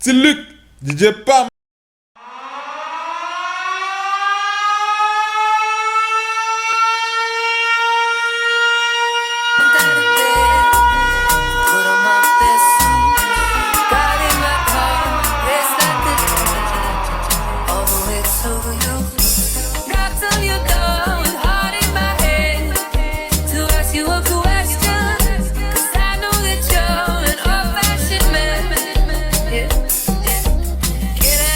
C'est Luc, DJ Pam. Can I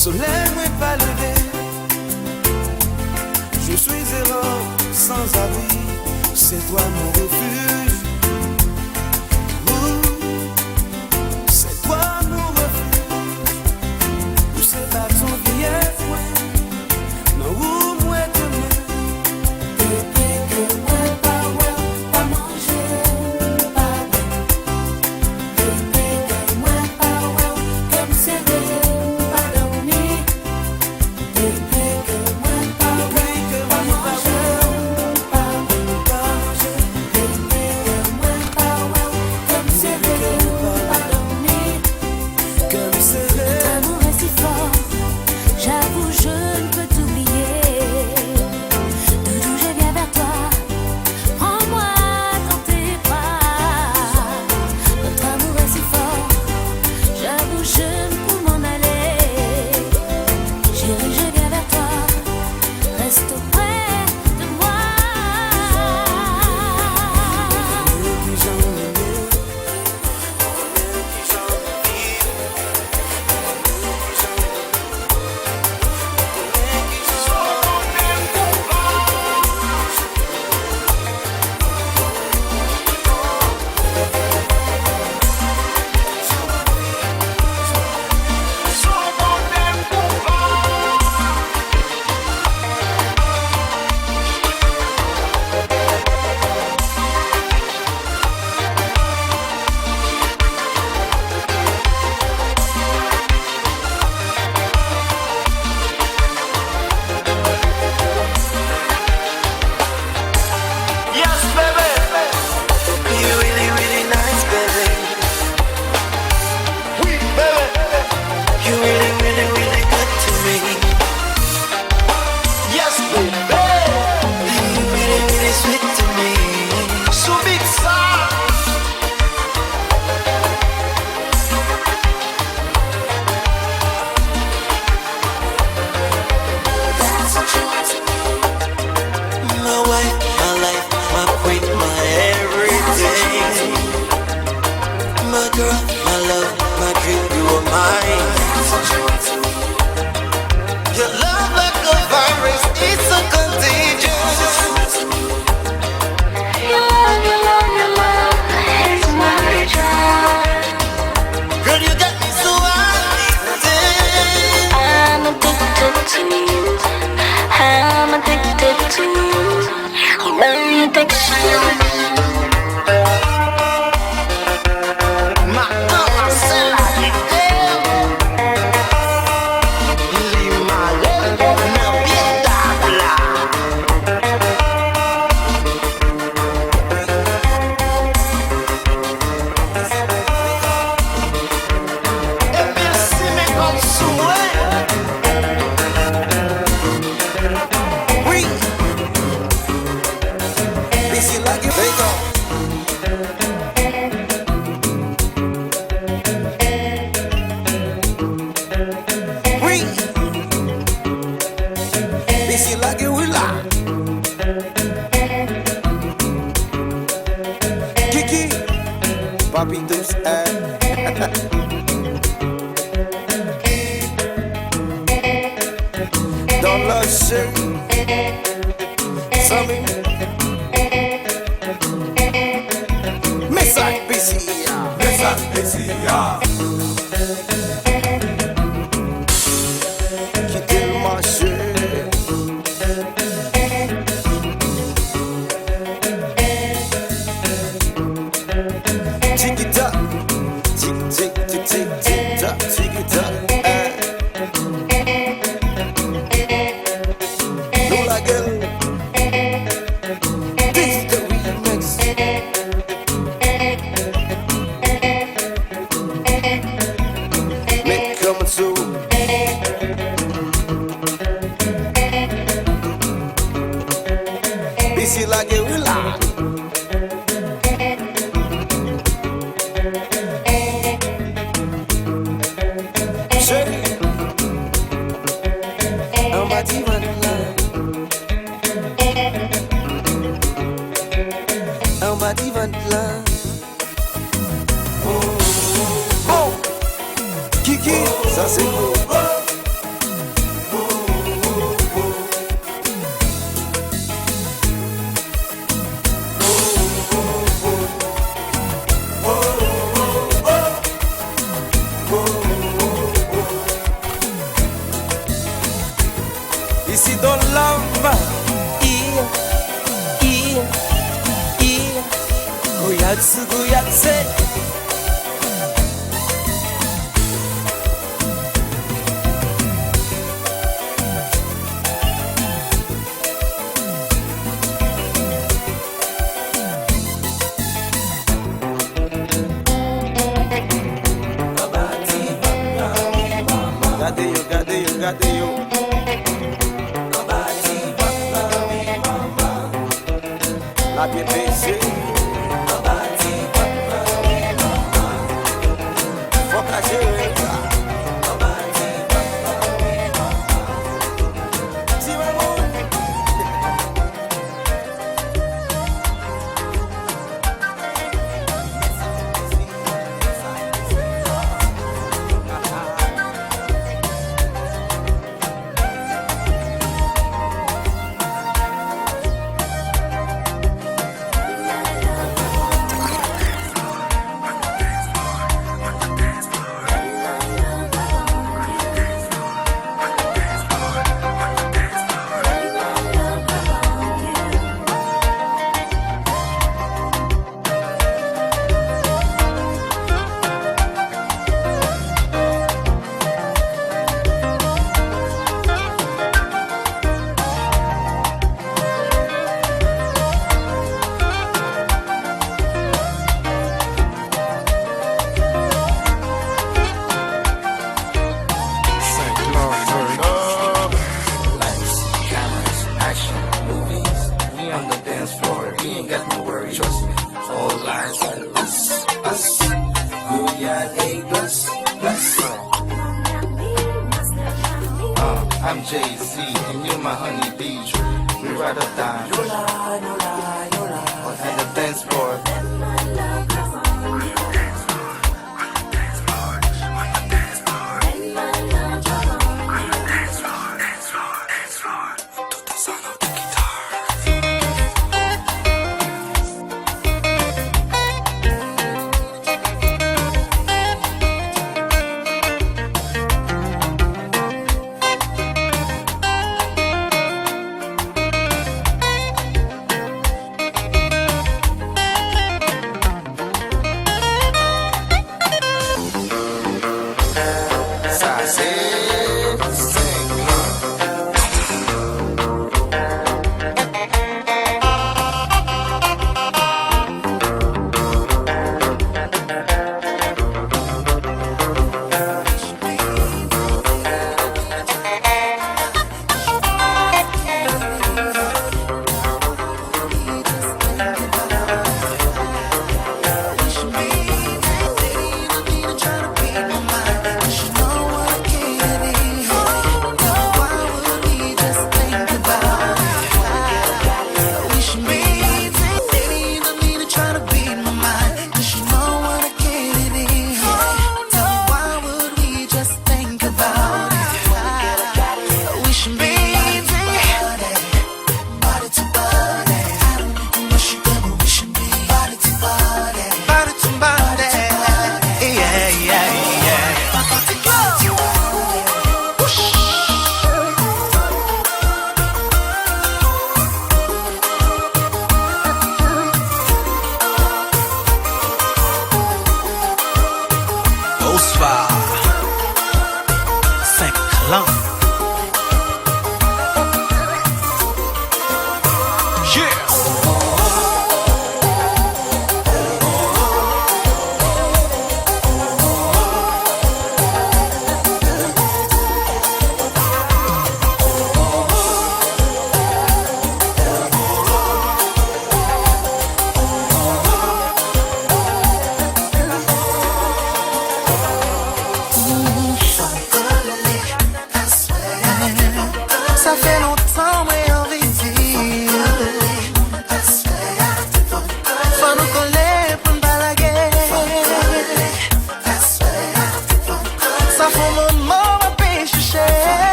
soleil n'est pas levé. Je suis errant sans abri, c'est toi mon refuge. C'est toi mon refuge. Où c'est pas ton billet fouet, non où moi demain. Depuis que moi pas ouais, pas manger, pas ouais. Depuis que moi pas ouais, comme c'est vrai, pas dormir. Depuis que moi pas ouais, pas manger, pas ouais, pas manger. Depuis que moi pas ouais, comme c'est vrai, pas dormir. Comme c'est vrai. Notre amour est si fort, j'avoue je ne peux t'oublier. Doudou je viens vers toi, prends-moi dans tes bras. Notre amour est si fort, j'avoue je ne peux m'en aller. Chérie je viens vers toi, reste auprès de moi. Yes, baby. You really, really nice, baby. Oui, baby. You really, really, really good to me. Yes, baby. You really, really sweet to me. So big song. That's what you want to do. My wife, my life, my queen, my everything. My girl, my love, my dream, you are mine. That's what you want to do. Your love like a virus, it's so contagious. Your love is my drug. Girl, you got me so addicted. I'm addicted to you. I'm addicted to you. My addiction. Ma mama se la Lima lele na piedabla. E piersi me consumé. Oui. Busy like a bagel. Oui. Busy like a willa. Kiki. Papi douce. Dans le shit. Sammy. Message PCA. Message PCA. Quitter le marché. Tiki-tac. Tic-tic-tic-tic-tic-tac. Tiki-tac. Nous la gueule. This the remix. Make coming soon. Busy like a willa. Chérie, on m'a dit vanilla. On m'a dit vanilla. Oh, Kiki, ça c'est beau. Ici dans love, yeah, yeah, yeah. Gouyad, c'est. Gade yo. La BBC. Faut que je I'm Jay-Z, and you're my honey bee. We ride or die. No lie, no lie, no lie. On the dance floor.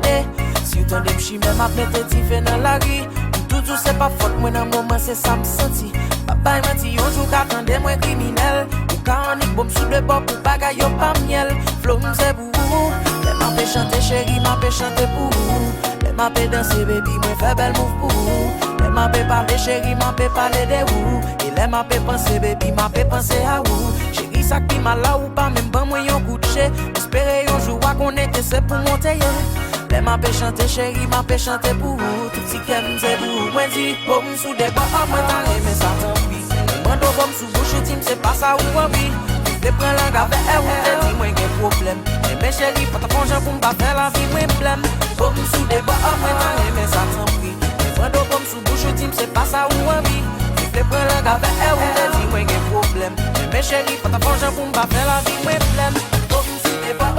gade. Si ou t'en dem chi même ap mette ti fe nan la ri. Toujours c'est pas faute moi nan moment c'est ça me senti. Papa menti yon jou katande moi criminel. Ou ka anik bom sou de bord pour bagay yo pa miel. Flow m'se pour vous. Les m'a pe chanter chérie, m'a pe chanter pour vous. Les m'a pe danser baby, moi fais belle move pour vous. Les m'a pe parler chérie, m'a pe parler de vous. Et les m'a pe penser baby, m'a pe penser à vous. Chérie ça qui mal là ou pas même ban moi yon coup de chez. Espérer yon jour à connecter c'est pour monter. Les m'a pe chanter chérie, m'a pe chanter pour vous. Tout si qu'aime c'est vous. Moi dis, bon sous des bas, moi t'en aimé ça tant pis. Moi d'o bon sous bouche, c'est pas ça ou envie. Te prends la gave et ou te dis moi qu'un problème. Et mes chéris, pas ta fonction pour m'ba faire la vie, moi blême. Bon sous des bas, moi t'en aimé ça tant pis. Moi d'o bon sous bouche, c'est pas ça ou envie. Te prends la gave et ou te dis moi qu'un problème. Et mes chéris, pas ta fonction pour m'ba faire la vie, moi blême. Bon sous des bas,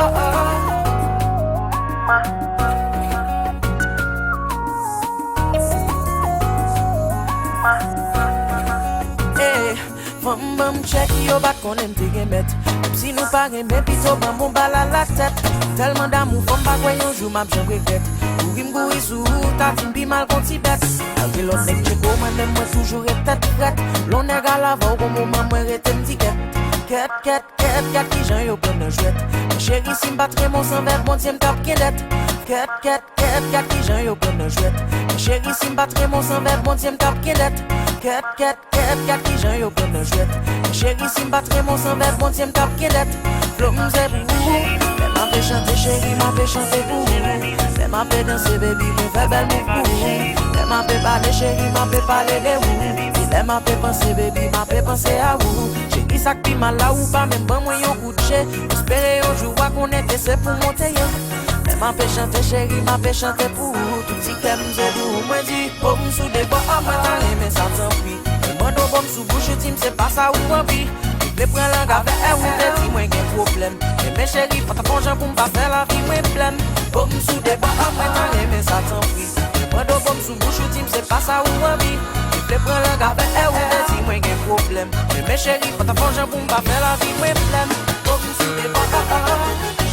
Femme check yo bat konen te remet. Si nous pas remet pito ban mon bal à la tête. Tellement d'amour femme pas quoi yon jour m'a j'en regrette. Pour me gouye sous ta fin bi mal konti bête. Malgré l'on nek cheko moi même moi toujours tête prête. L'on nèg à la va au moment moi rete m'tiquette. Ket qui j'en yo bonne jouette. Chérie si m'battre mon sang vers bon Dieu m'tap qu'endette. Ket qui j'en yo bonne jouette. Chérie si m'battre mon sang vers bon Dieu m'tap qu'endette. Ket qui j'en yo bonne jouette. Chérie si m'battre mon sang vers bon Dieu m'tap qu'endette. Flow m'se pour mais m'a fait chanter chérie, m'a fait chanter pour mais m'a fait danser baby, me fait belle move pour mais m'a fait parler chérie, m'a fait parler de vous. Mais m'a fait penser baby, m'a fait penser à vous. Chérie ça qui mal là ou pas même bon moi yon coup de chez. Espérer un jour à connaître c'est pour monter. Mais m'a fait chanter chérie, m'a fait chanter pour vous. Tout si qu'aime c'est pour moi dit bon sous des bois moi t'en aimé ça tant pis. Moi d'o bon sous bouche c'est pas ça ou envie. Les prends la gave et ou te dis moi qu'un problème. Et mes chéris, pas ta fonction pour m'ba faire la vie, moi blême. Bon sous des bas, moi t'en aimé ça tant pis. Moi d'o bon sous bouche, c'est pas ça ou envie. Les prends la gave et ou te dis moi qu'un problème. Et mes chéris, pas ta fonction pour m'ba faire la vie, moi blême. Bon sous des bas,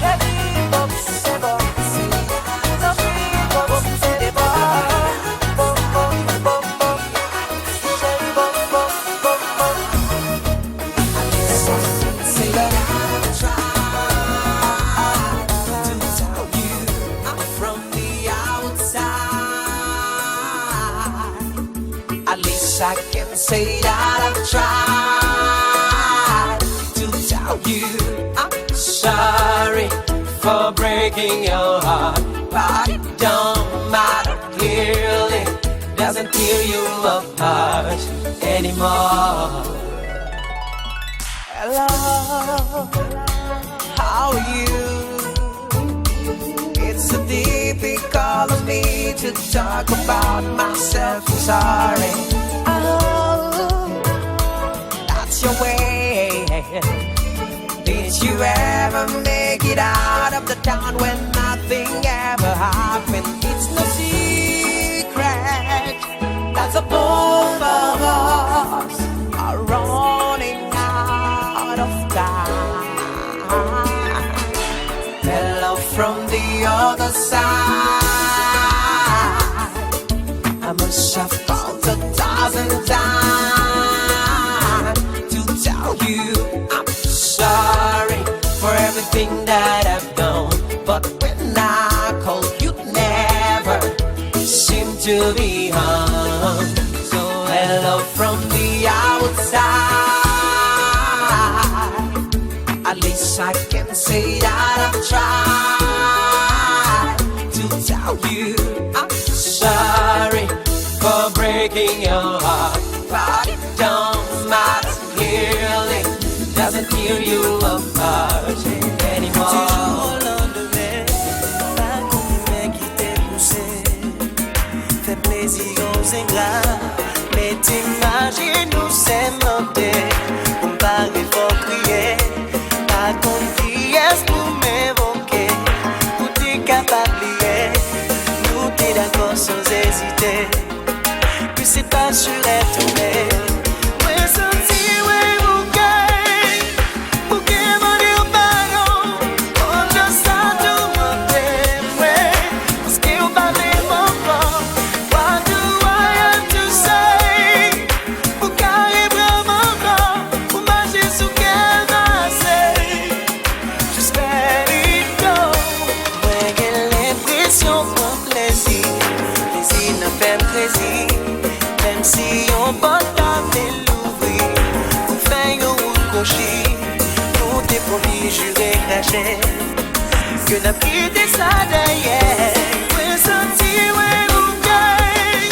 chérie, bon c'est bon. Bon sous des bas. I can say that I've tried to tell you I'm sorry for breaking your heart, but it don't matter clearly, doesn't tear you apart anymore. Hello, how are you? It's so difficult for me to talk about myself, I'm sorry. That's your way. Did you ever make it out of the town when nothing ever happened? It's no secret that the both of us are running out of time. Hello from the other side. I must have found 1,000 times to tell you I'm sorry for everything that I've done. But when I call, you never seem to be home. So hello from the outside. At least I can say that I've tried to tell you I'm sorry for breaking your heart, but it don't matter clearly, doesn't tear you apart anymore. Toujours au lendemain, pas qu'on qui t'est poussé, fait plaisir aux ingrats, mais t'imagines nous c'est monté, on parle faut crier, pas qu'on pièce pour m'évoquer, pour t'es capable d'oublier, nous t'es d'accord sans hésiter. C'est pas sûr d'être tombé. Ouais, senti, ouais, bouquet, m'en dire pardon. On just a tout monté, ouais. plaisir, plaisir n'a fait plaisir. Même si on peut pas l'ouvrir, pour faire un route gaucher, nous t'es promis, juré, caché, que n'a quitté ça derrière. Ouais, sentir, ouais, bouquet,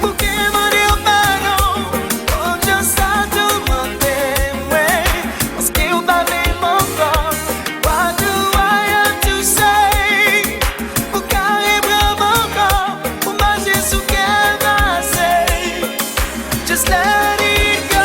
bouquet, mon Dieu, pardon, oh, just à demander, ouais, parce que vous parlez mon corps, what do I have to say, pour carrer bravo mon corps, pour marcher sous qu'elle va say, just let it go.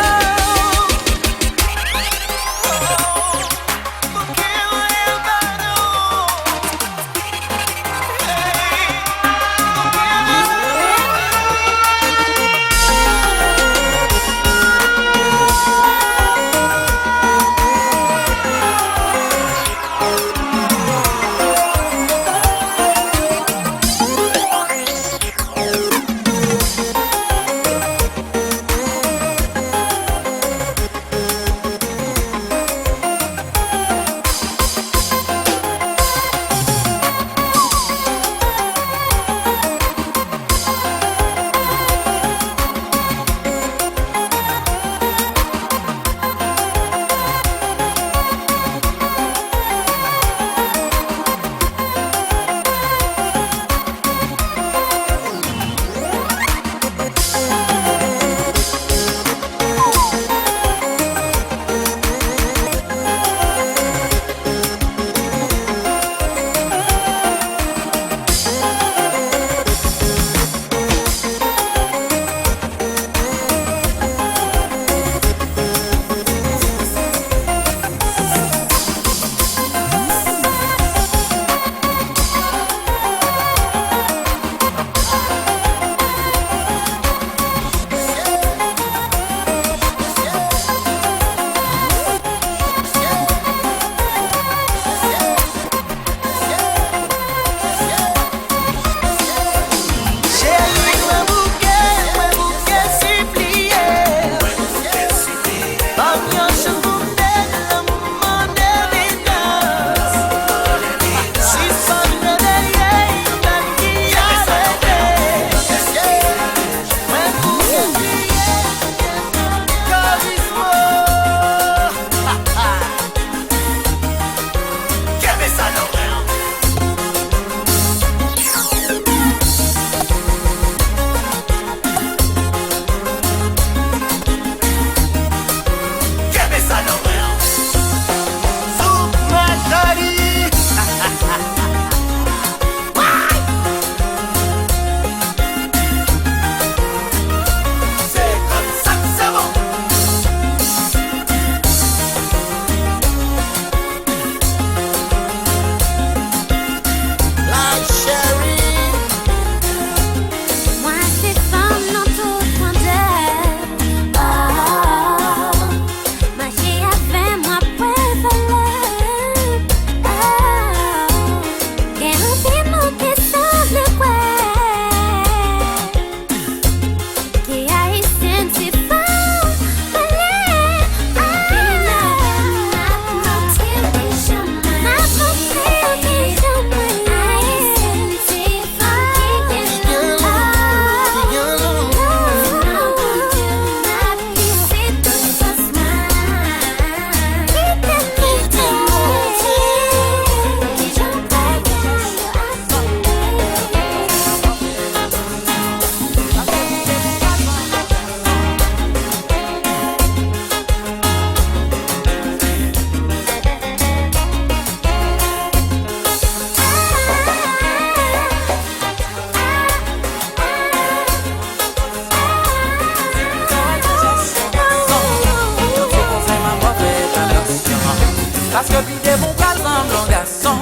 Parce que pide mon pas semble garçon.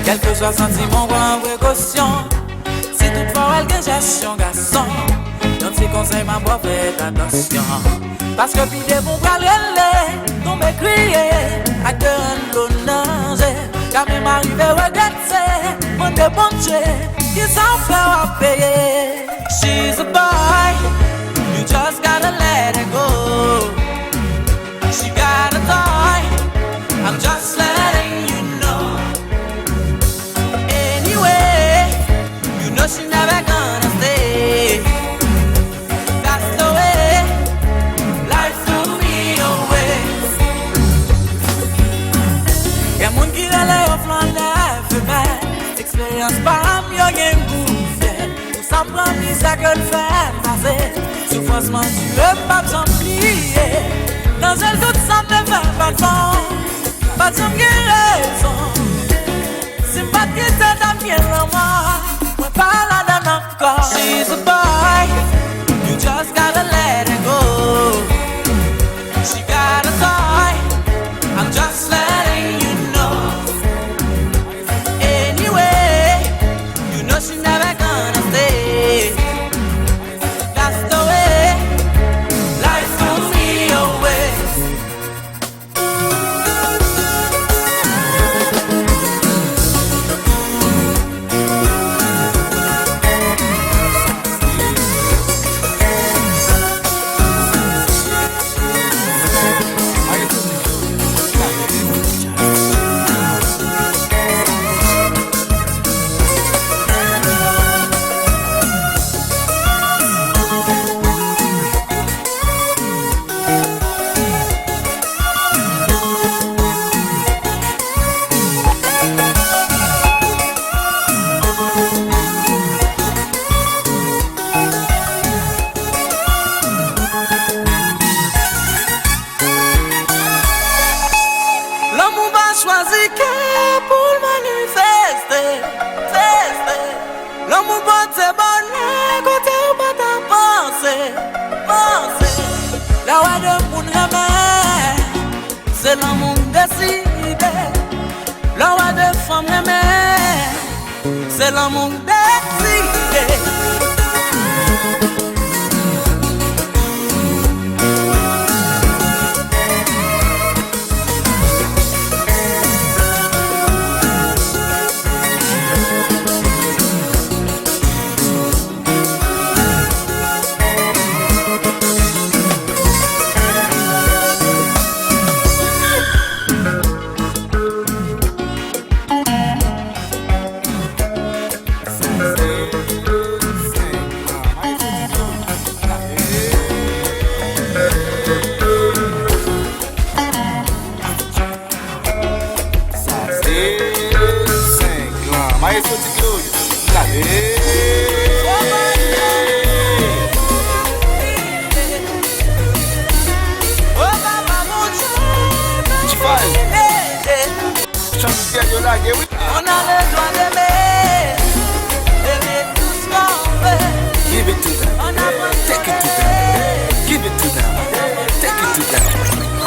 Quel que soit sentiment, prends précaution. Si toutefois elle gagne gestion garçon, donne ses conseils, ma voix fait attention. Parce que pide mon pas relais, tombe crier, à donne l'honneur. Car même arrivé regretter, mon débonché, qui s'en fait à payer. She's a boy, you just gotta let it go. She got a toy, I'm just letting you know. Anyway, you know commencement du pas s'oublier. Dans elle tout ça ne fait pas de fond. Pas de raison. Si pas de quitter ta bien moi pas la donne encore. She's a boy. You just gotta let it go. She got a toy. I'm just letting you know. Anyway, you know she's never gonna stay. That's the way life throws me away. C'est l'amour décidé. L'envoi de femme aimée. C'est l'amour décidé. On a le droit d'aimer, aimer tout ce qu'on veut. Give it to them. Take it to them. Give it to them. Take it to them.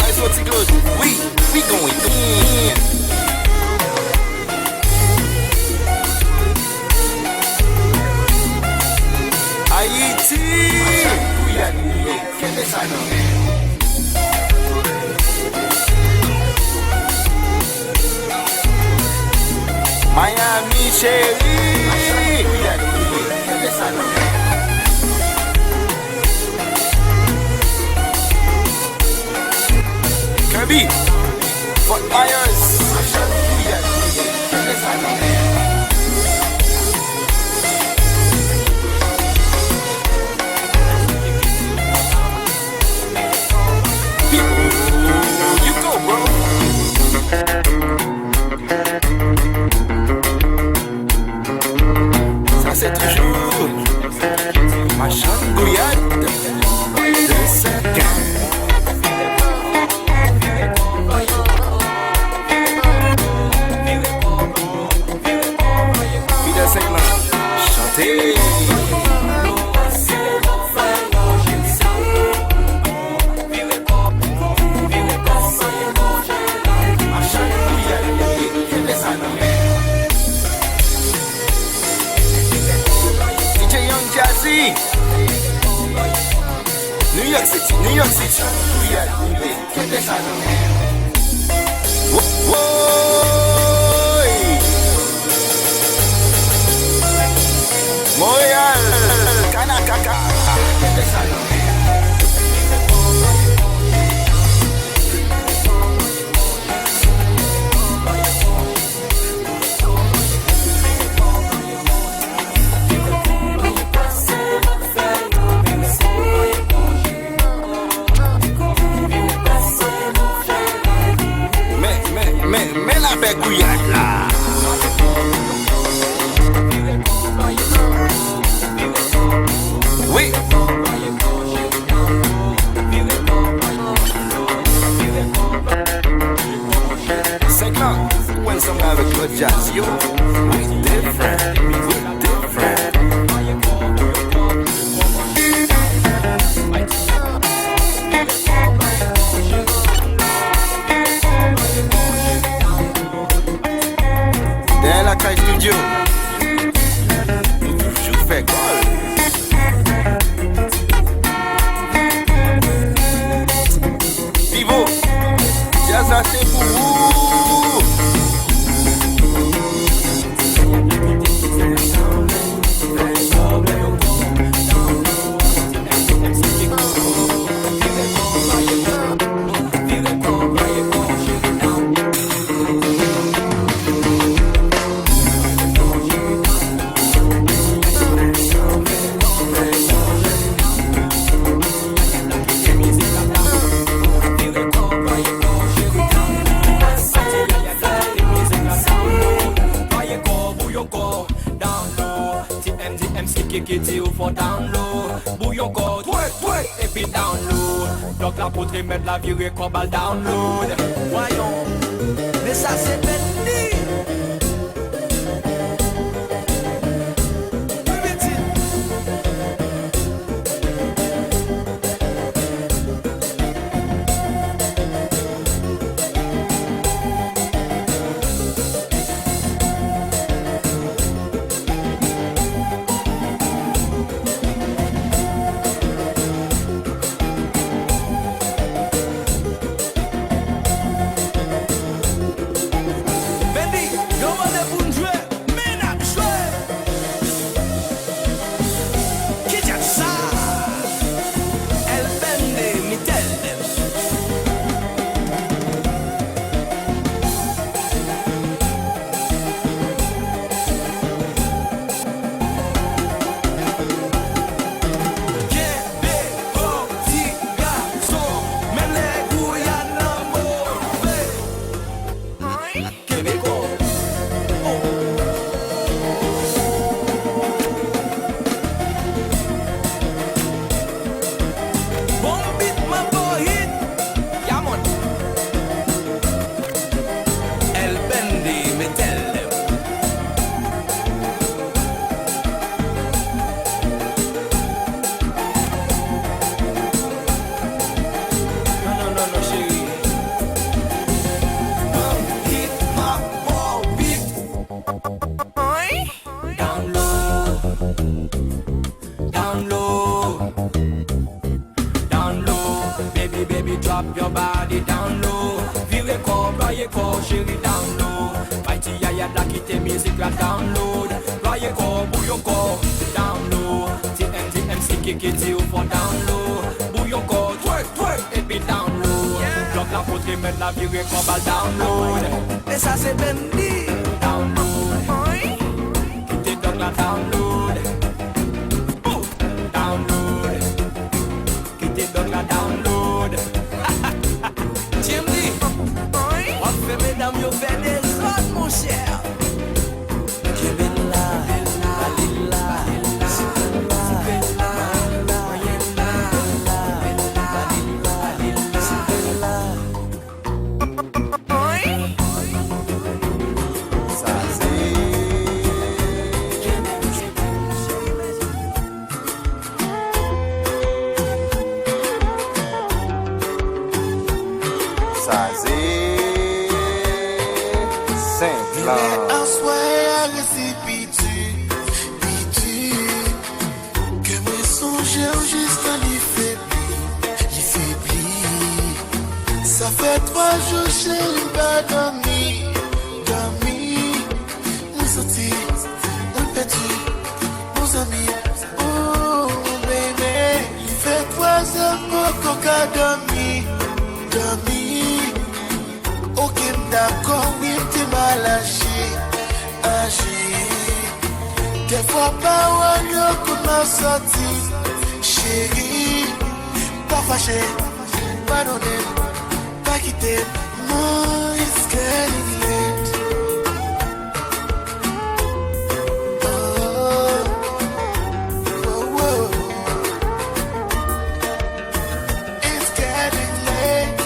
Eyes what's it good? We going in. Haiti. GOUYAD. Quel est ça non? Miami chérie. Kirby, Fort Myers. You go, bro. C'est toujours ma chante GOUYAD de 5 ans. Puis de 5 ans, chanter. New York City, New York City. Montréal, Kanakaka. kikiti ou faut down low. Bouillon corps, twerk, et puis down low. Donc la poutre mettre la virée comme balle download. Voyons, mais ça c'est Bendy. Drop your body down low. Virez corps, broyez corps, chérie down low. Mighty yaya black it music la download. Broyez corps, bouillon corps, down low. TNT MC kikiti ou for down low. Bouillon corps, twerk, et puis down low. Bloc la poutre mettre la virée corps balle download. Et ça c'est Bendy. Download. Quittez donc la download. Download. Quittez donc la download. Jimmy, on fait mesdames, yo fait des autres, mon cher. Kevin En soi, c'est pitu, que me songe jusqu'à l'affaibli. Ça fait 3 jours, j'ai pas dormi, nous sorti, on perdu, nos amis, oh baby. Il fait 3 heures pour qu'on a dormi. Ok, d'accord, oui, t'es mal agi. Des fois, pas ou qu'on a sorti. Chérie, pas fâché, pas donné, pas quitté. Moi, it's getting late. It's getting late.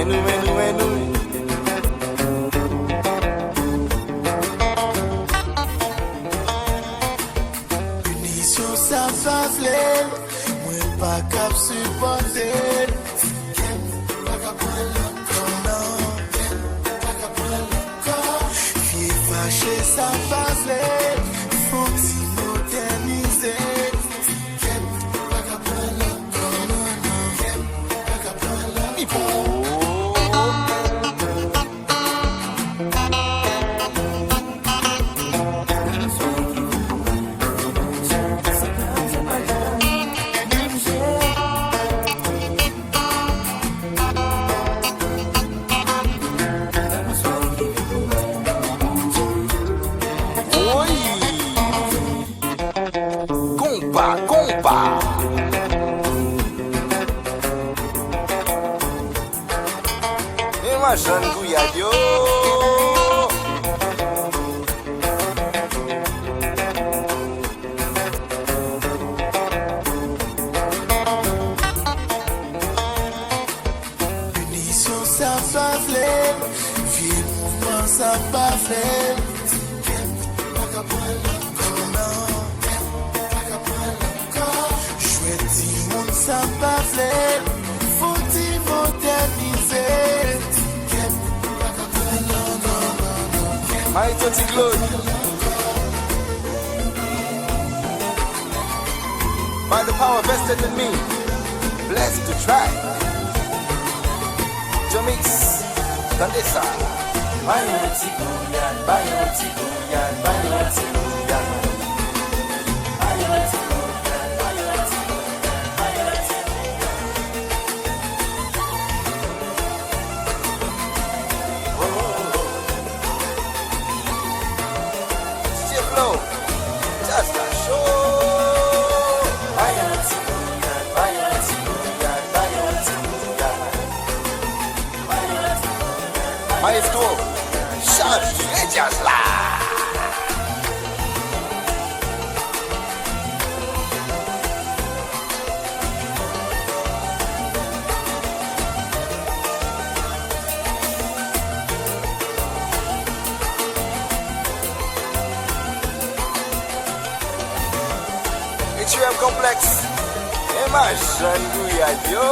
nous. Punition ça va vler, moi pas cap supporter. Pas cap prendre non, pas cap prendre. Vieux fâché ça va vler, faut-il moderniser. Pas cap prendre non, pas cap prendre. KOMPA. Et ma jeune GOUYAD yo. Punition ça va vler, vieux mouvement ça va faire. Pas cap prendre non. Ça va faire, faut-il moderniser. Haitians Enjoy. By the power vested in me, blessed to try. GOUYAD, Dandesa. Bayoti GOUYAD, Bayoti GOUYAD, Bayoti GOUYAD. Bayoti GOUYAD, Bayoti GOUYAD, Bayoti Shift low, just a show. Bayoti GOUYAD, Bayoti GOUYAD, Bayoti GOUYAD. Bayoti GOUYAD. Maestro, charge, just lá. Complex. Et ma jeune GOUYAD yo.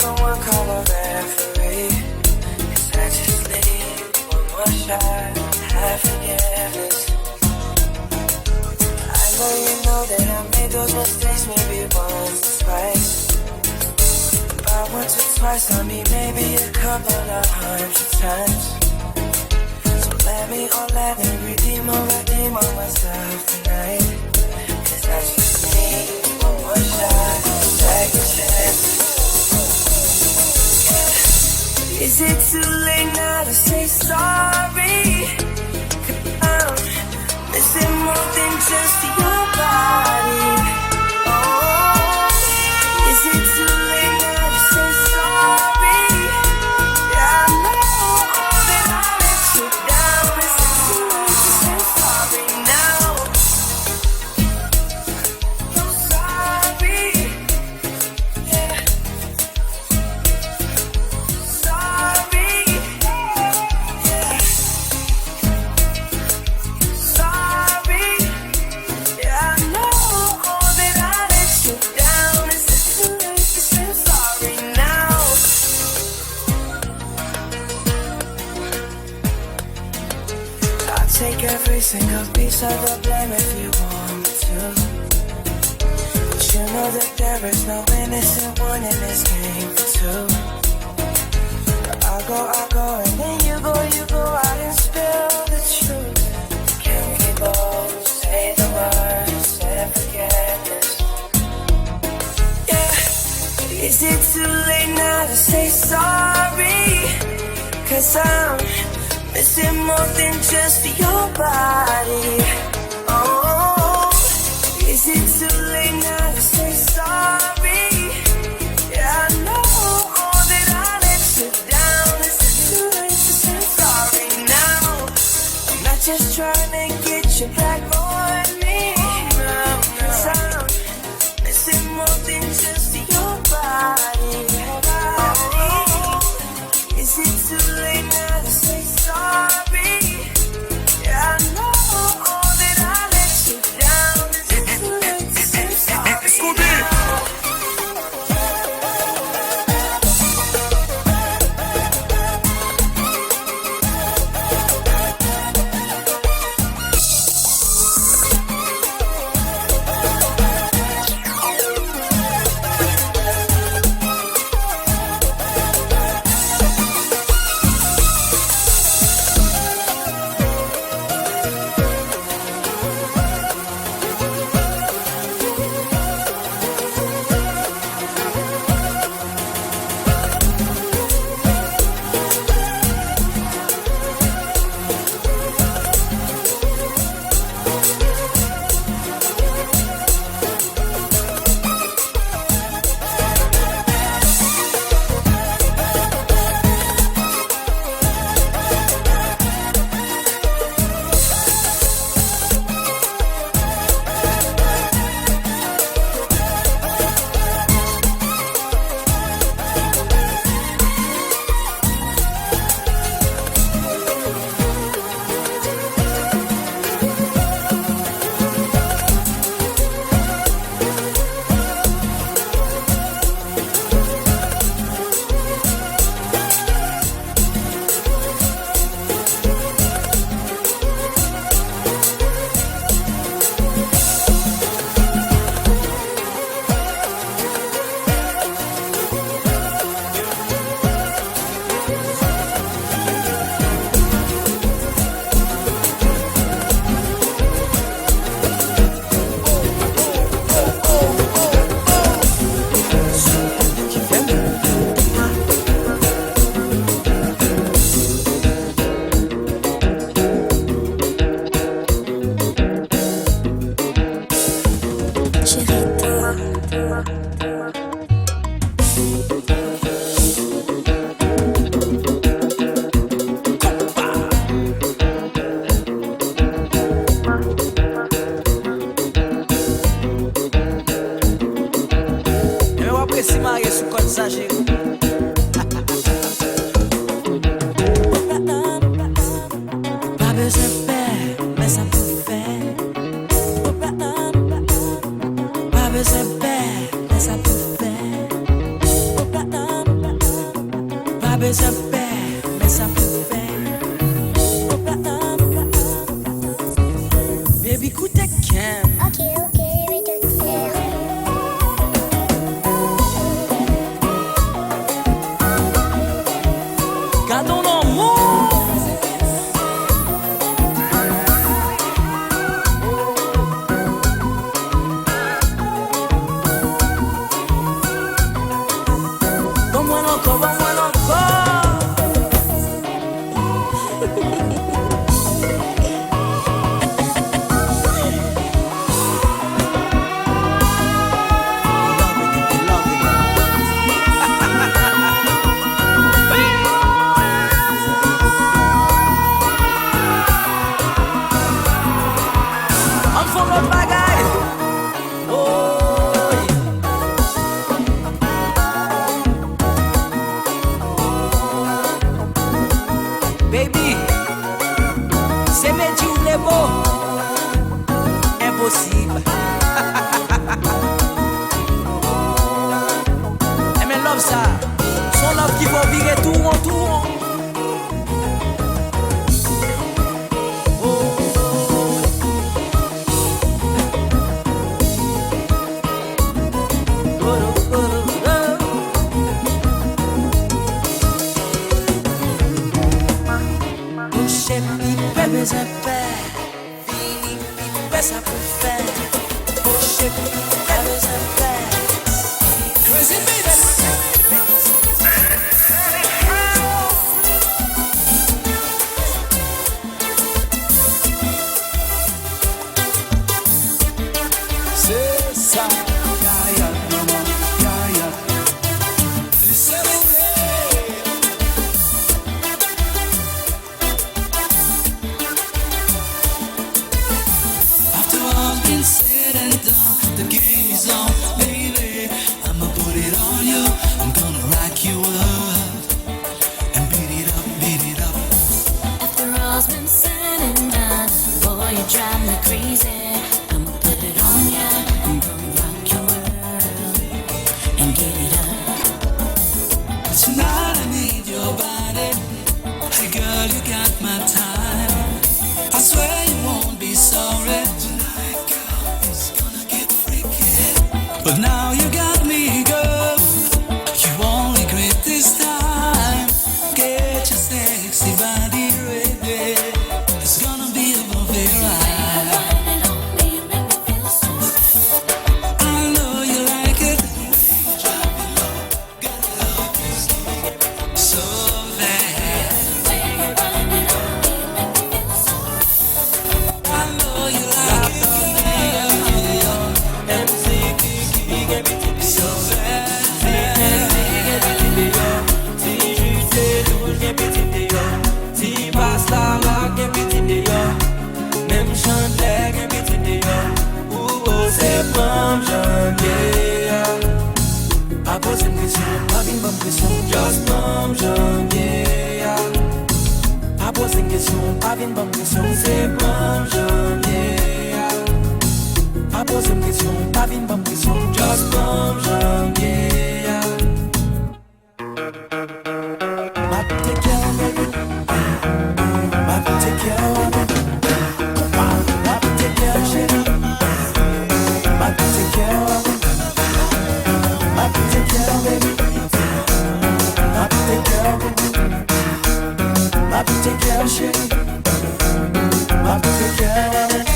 someone call a referee. 'Cause I just need one more shot, have forgiveness. I know that I made those mistakes maybe once or twice. By once or twice, I mean maybe a couple of 100 times. So let me redeem on myself tonight. 'Cause I just need one more shot, second chance. Is it too late now to say sorry? 'Cause I'm missing more than just your body. Oh, is it too late now to say sorry? Yeah, I know that I let you down. Is it too late to say sorry now? I'm sorry. Yeah. Sorry. Yeah. Sorry. Yeah, I know that I let you down. Is it too late to say sorry now? I'll take every single piece of the blame if you want me to. But you know that there is no innocent one in this game for two. I'll go, and then you go out and spill the truth. Can we both say the words and forget this? Yeah. Is it too late now to say sorry? 'Cause I'm missing more than just your body. Oh, is it too late now to say sorry? Yeah, I know that I let you down. Is it too late to say sorry now? I'm not just trying to get you back on me. No, 'cause I'm missing more than just your body. Is it too late now to say sorry? Yeah, I know that I let you down. Is it too late to say sorry now? besoin de paix, mais ça peut faire. Baby, écoute tes cam. Ok, oui, docteur. Gardons l'amour. Vamos encore, vamos encore. On fait notre bagay. Oh, baby, c'est mes jours les beaux. Impossible. Et mais love ça. Son love qui va virer tout en tout. Toucher pipe besoin faire, fini pipe ça pour faire. Toucher pipe besoin faire. Crazy C'est ça, GOUYAD, maman, GOUYAD. After all's been said and done, the game is on, baby. I'ma put it on you. I'm gonna rock you up and beat it up, beat it up. After all's been said and done, boy, you drive me crazy. I'ma put it on ya. I'm gonna rock your world and get it up. Tonight I need your body. Hey girl, you got my time. I swear you won't be sorry. Tonight, girl, it's gonna get freaky. But now you got me, girl. You won't regret this time. Get your sexy body ready. It's gonna be a bumpy ride. I know you like it. So bad. I know you like it. So Si passe la la gen petit de yo. Même chante gen petit de yo. Ou oh c'est pam janvier. A pose une question, pas une bonne question. Just pam janvier. A pose une question, pas une bonne question. C'est pam janvier. A pose une question, pas une bonne question. Just pam janvier. Ma take care, baby. Ma take care, baby. Ma take care, chérie. Ma take care, ma take care, baby. Ma take care, baby. Ma take care, chérie. Ma take care, baby.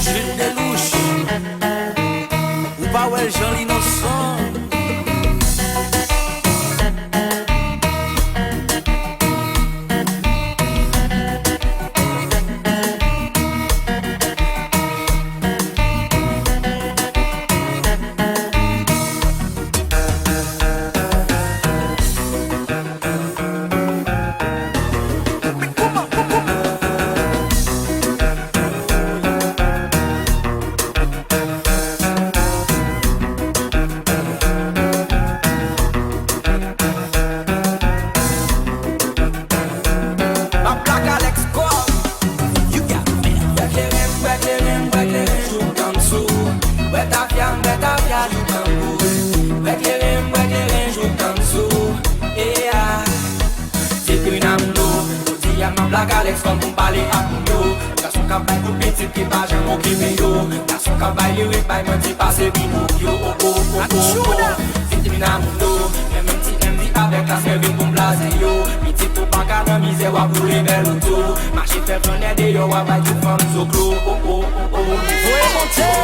Jules Delouche. Ou pas ouais, Jean l'innocent. Alex comme pour parler à mon yo. Garçon qui baille pour petit qui pas jamais occupé yo. Garçon qui baille lyrique, baille menti passé bimou yo. Oh oh oh oh oh. C'est mina mon yo. Même petit MD avec la servie pour me blaser yo. Petit pour pas qu'à dans misère ou pour les belles autos. Marché fait plein de yo, ou baille tout femme so clos. Oh oh oh oh. Faut monter.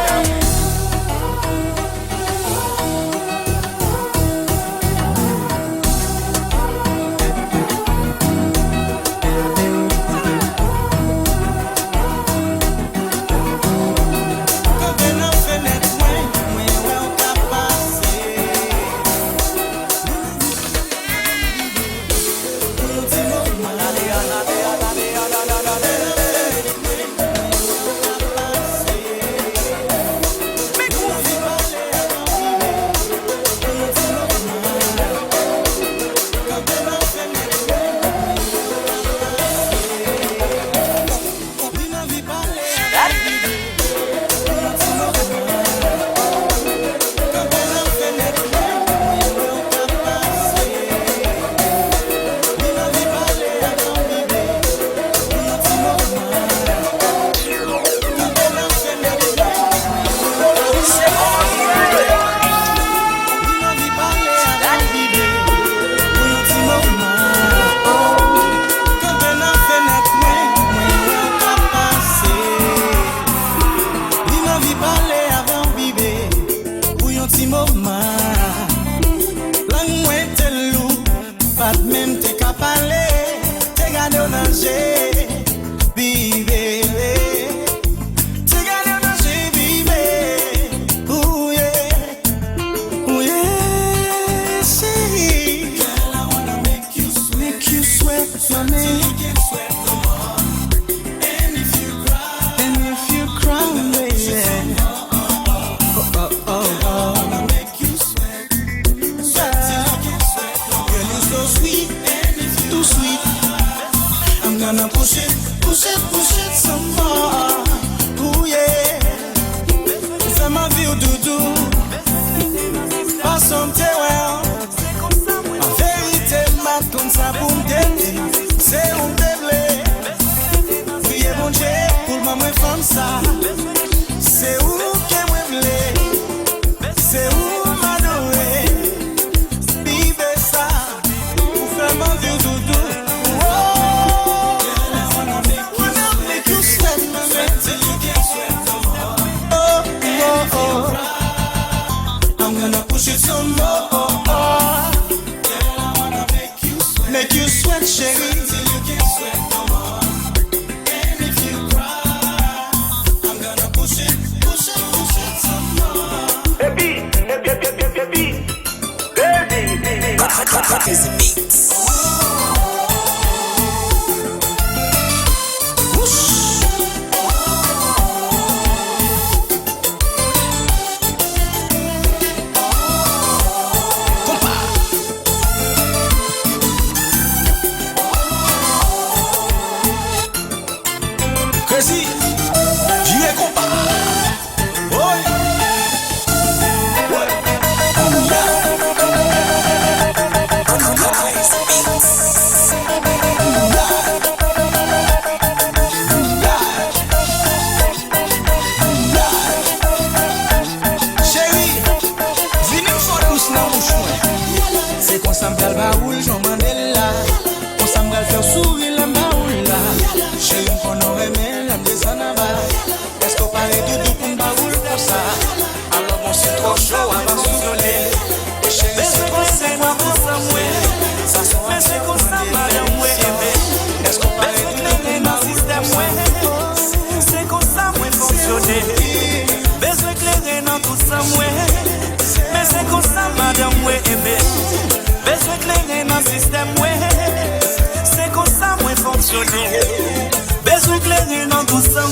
Besoin clairer dans tout ça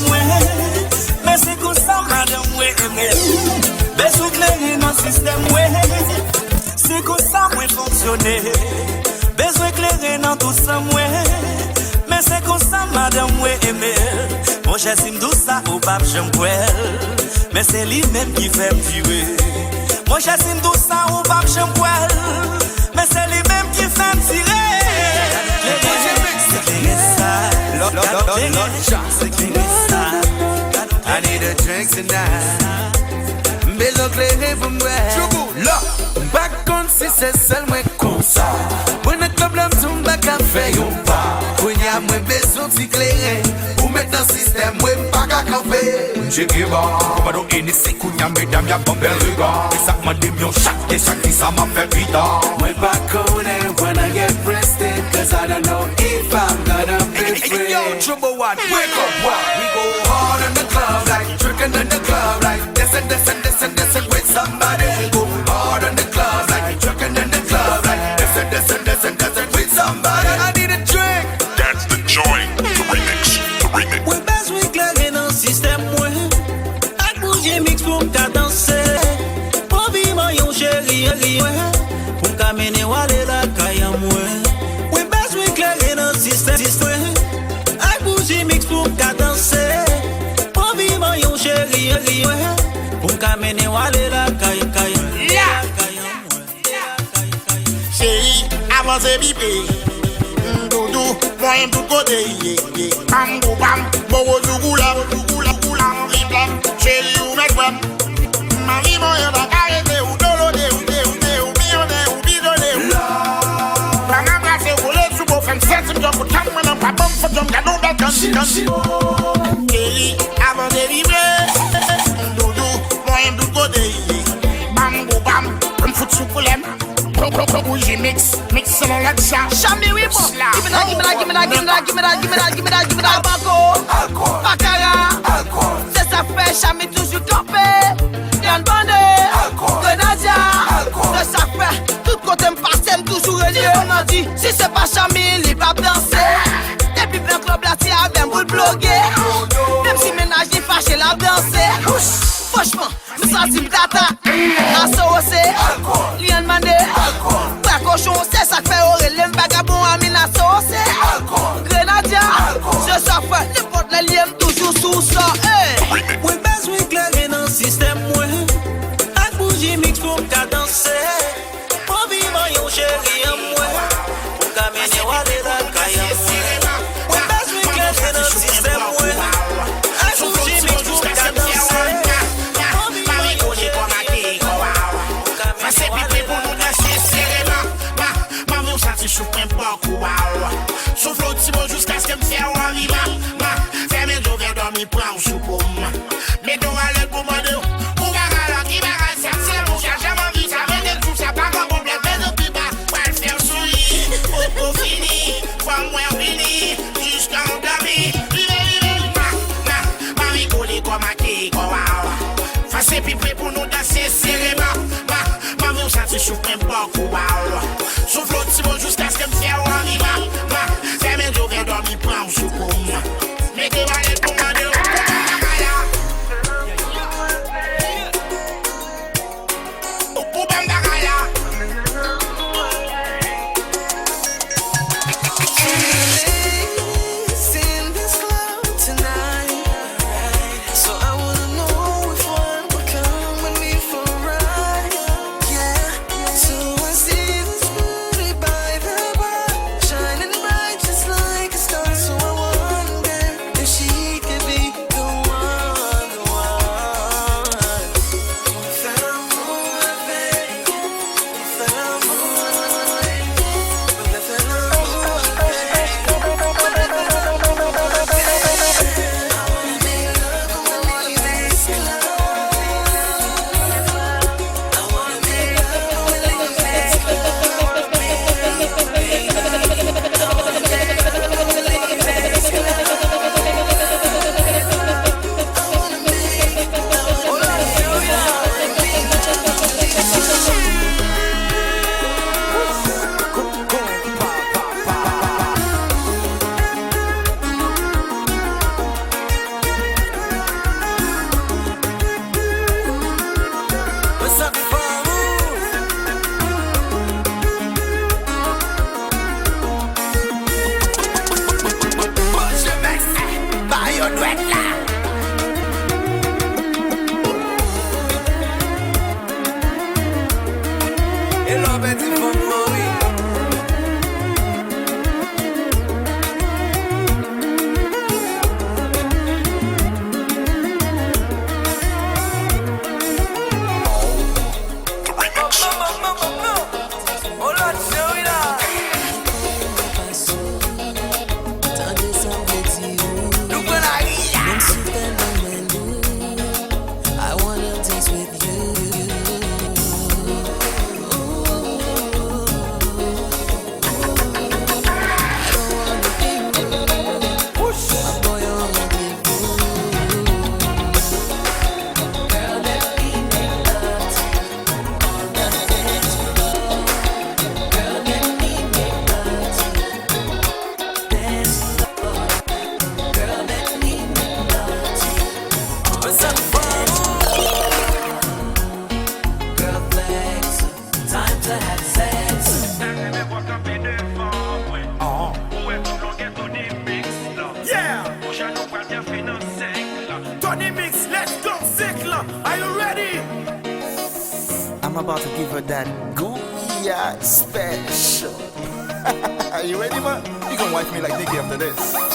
mais c'est comme ça madame ouais besoin clairer dans système ouais c'est comme ça moi fonctionner besoin clairer dans tout ça mais c'est comme ça madame ouais moi j'estime tout ça au pape Jean-Poel mais c'est lui même qui fait me tuer moi j'estime tout ça au pape Jean-Poel mais c'est lui même qui fait me tirer Lord Johnson, give me sign. I need a drink tonight. Besoin clairer pour moi. Là, back on si c'est seul moi comme ça. Pour le club là, m'tourne back à faire yon pas. Pour y a moins besoin d'y clairer. Pour mettre dans le système, moi pas qu'à camper. J'ai qui va, comme à l'ONU, c'est qu'on y a mesdames, y'a bon bel regard. Et ça m'a dit, chaque et chaque qui ça m'a fait vita. Moi pas connaît when I get breasted, cause I don't know if I'm gonna be free. Yo, trouble one, wake up, We go hard in the club, like drinking in the club, like this and this and this and this and with somebody. We go hard in the club, like drinking in the club, like this and this and this and this and with somebody. I need a drink. That's the joint, the remix, the remix. Oui, besoin clairer dans le système, moi. Ak bouger mix pour m'ka danser. Pour vivre yon chéri, pour m'ka mener wale la kaya, moi. Oui, besoin clairer dans le système, ak bouger mix pour m'ka danser. Pour vivre yon chéri, pour m'ka mener wale la kaya, Chérie, avancez bipé. Doudou, moi un tout côté. Bam, bou, bam, bobo, zougoula, viblam. Chérie, ou mec, bam. Mami, moi, y'a pas carré, ou dolo, ou bidonné, ou bidonné. Bam, embrassé, ou les sous-beau, femme, c'est une job, ou tam, moi, non, pas bon, faut jom, gado, bacon. Chérie, avancez bipé. Doudou, moi un tout côté. Bam, bou, bam, un fout sous problème. Mix on like ça. Chami oui bon. Give me that banco. Baccara. C'est ça fait Chami toujours campé. Yan bandé. Grenadier. C'est ça fait. Tout côté m'passe toujours relié. On a dit si c'est pas Chami, il va danser. Depuis bien club là, t'y a bien boule blogué. Même si ménage il fâché la danser. Franchement, me senti m'tata. Associé. Lien demandé. Cochon, c'est ça que fait Aurélien vagabond à mina sauce. Grenadier, c'est ça fait n'importe les liens toujours sous ça. Oui, besoin clairer dans le système, moi. Ak bouger mix pour m'ka danser. Pour vivre yon chéri, moi. Pour m'ka mener wale la kaya, moi. Oui, besoin clairer dans le système, moi. Ak bouger mix pour m'ka danser. Pour vivre yon chéri, pour m'ka mener wale la kaya. Souffle un peu, wow. Souffle au petit mot jusqu'à ce que me fasse un vivant. Fais mes dos, viens dormir, prends un soupeau. about to give her that GOUYAD special. Are you ready, man? You gonna wife me like Nicky after this.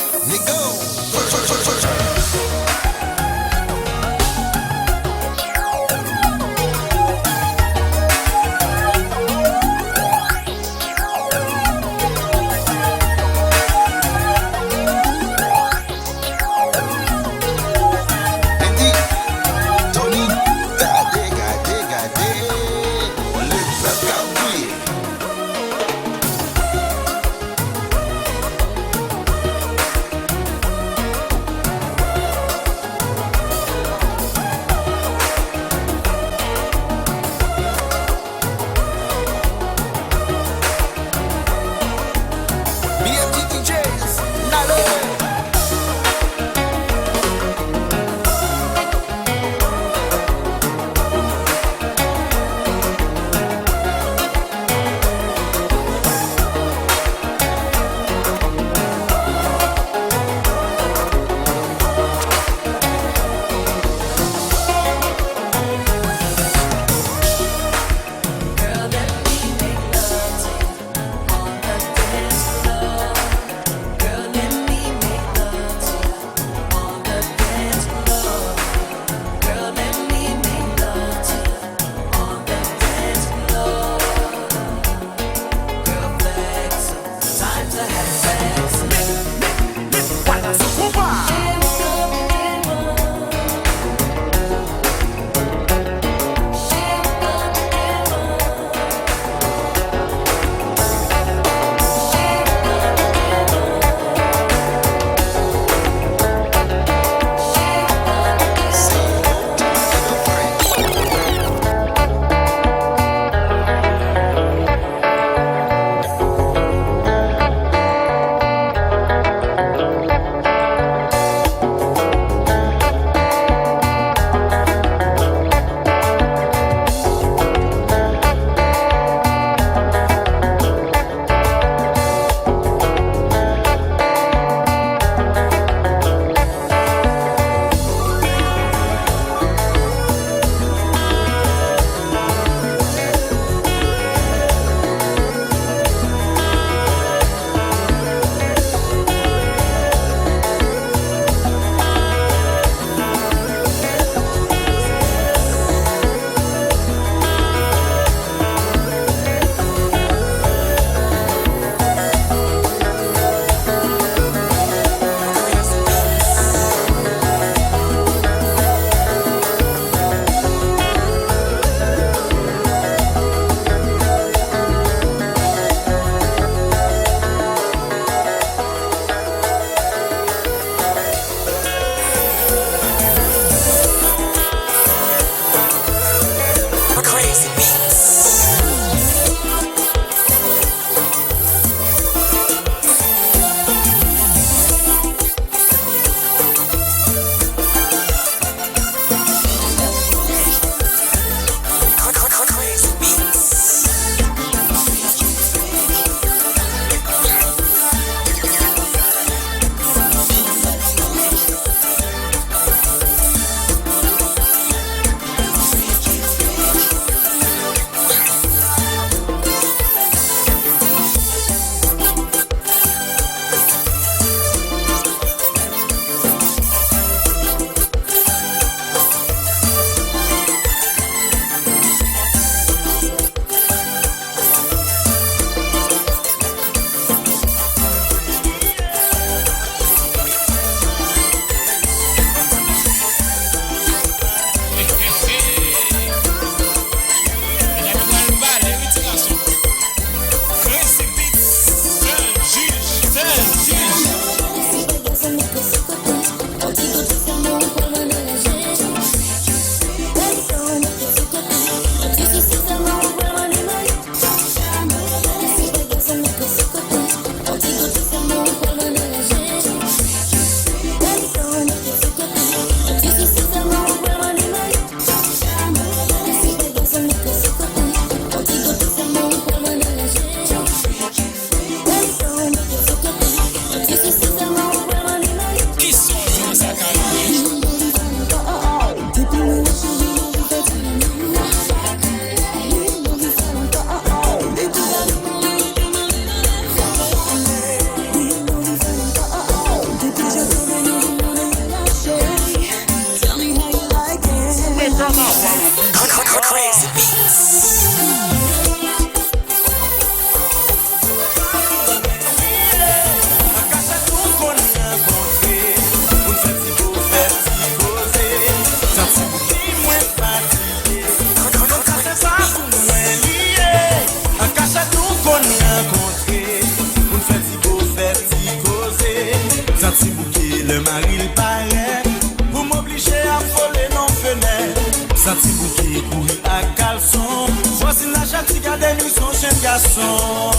garçons.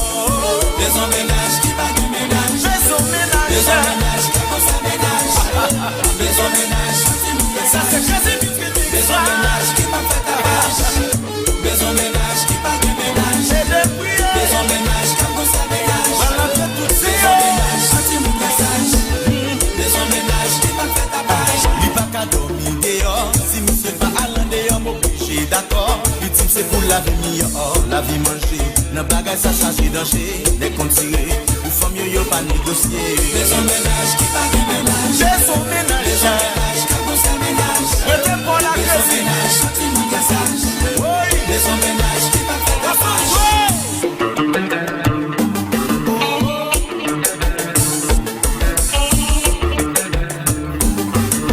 Des hommes ménages qui pas de ménage. Des hommes ménages. Des hommes ménages qui font ça ménage. Des hommes ménages ça c'est très vite. Des hommes ménages qui pas fait tapage. Des hommes ménages qui pas de ménage. Des hommes ménages qui font ça ménage. Des hommes ménages qui font message. Des hommes ménages qui pas fait tapage. Li pas qu'à dormir dehors. Si monsieur pas à l'endehors, m'obligé d'accord. L'utile c'est pour la vie meilleure, la vie manger. Nan bagay ça chargé danger. Les comptes tirés, ou femme yo pas négocier. Des hommes ménages qui pas de ménage. Des hommes ménages. Des hommes ménages qui font ça ménage. Mettez pour la Des hommes ménages qui font message. Des hommes ménages qui pas fait tapage.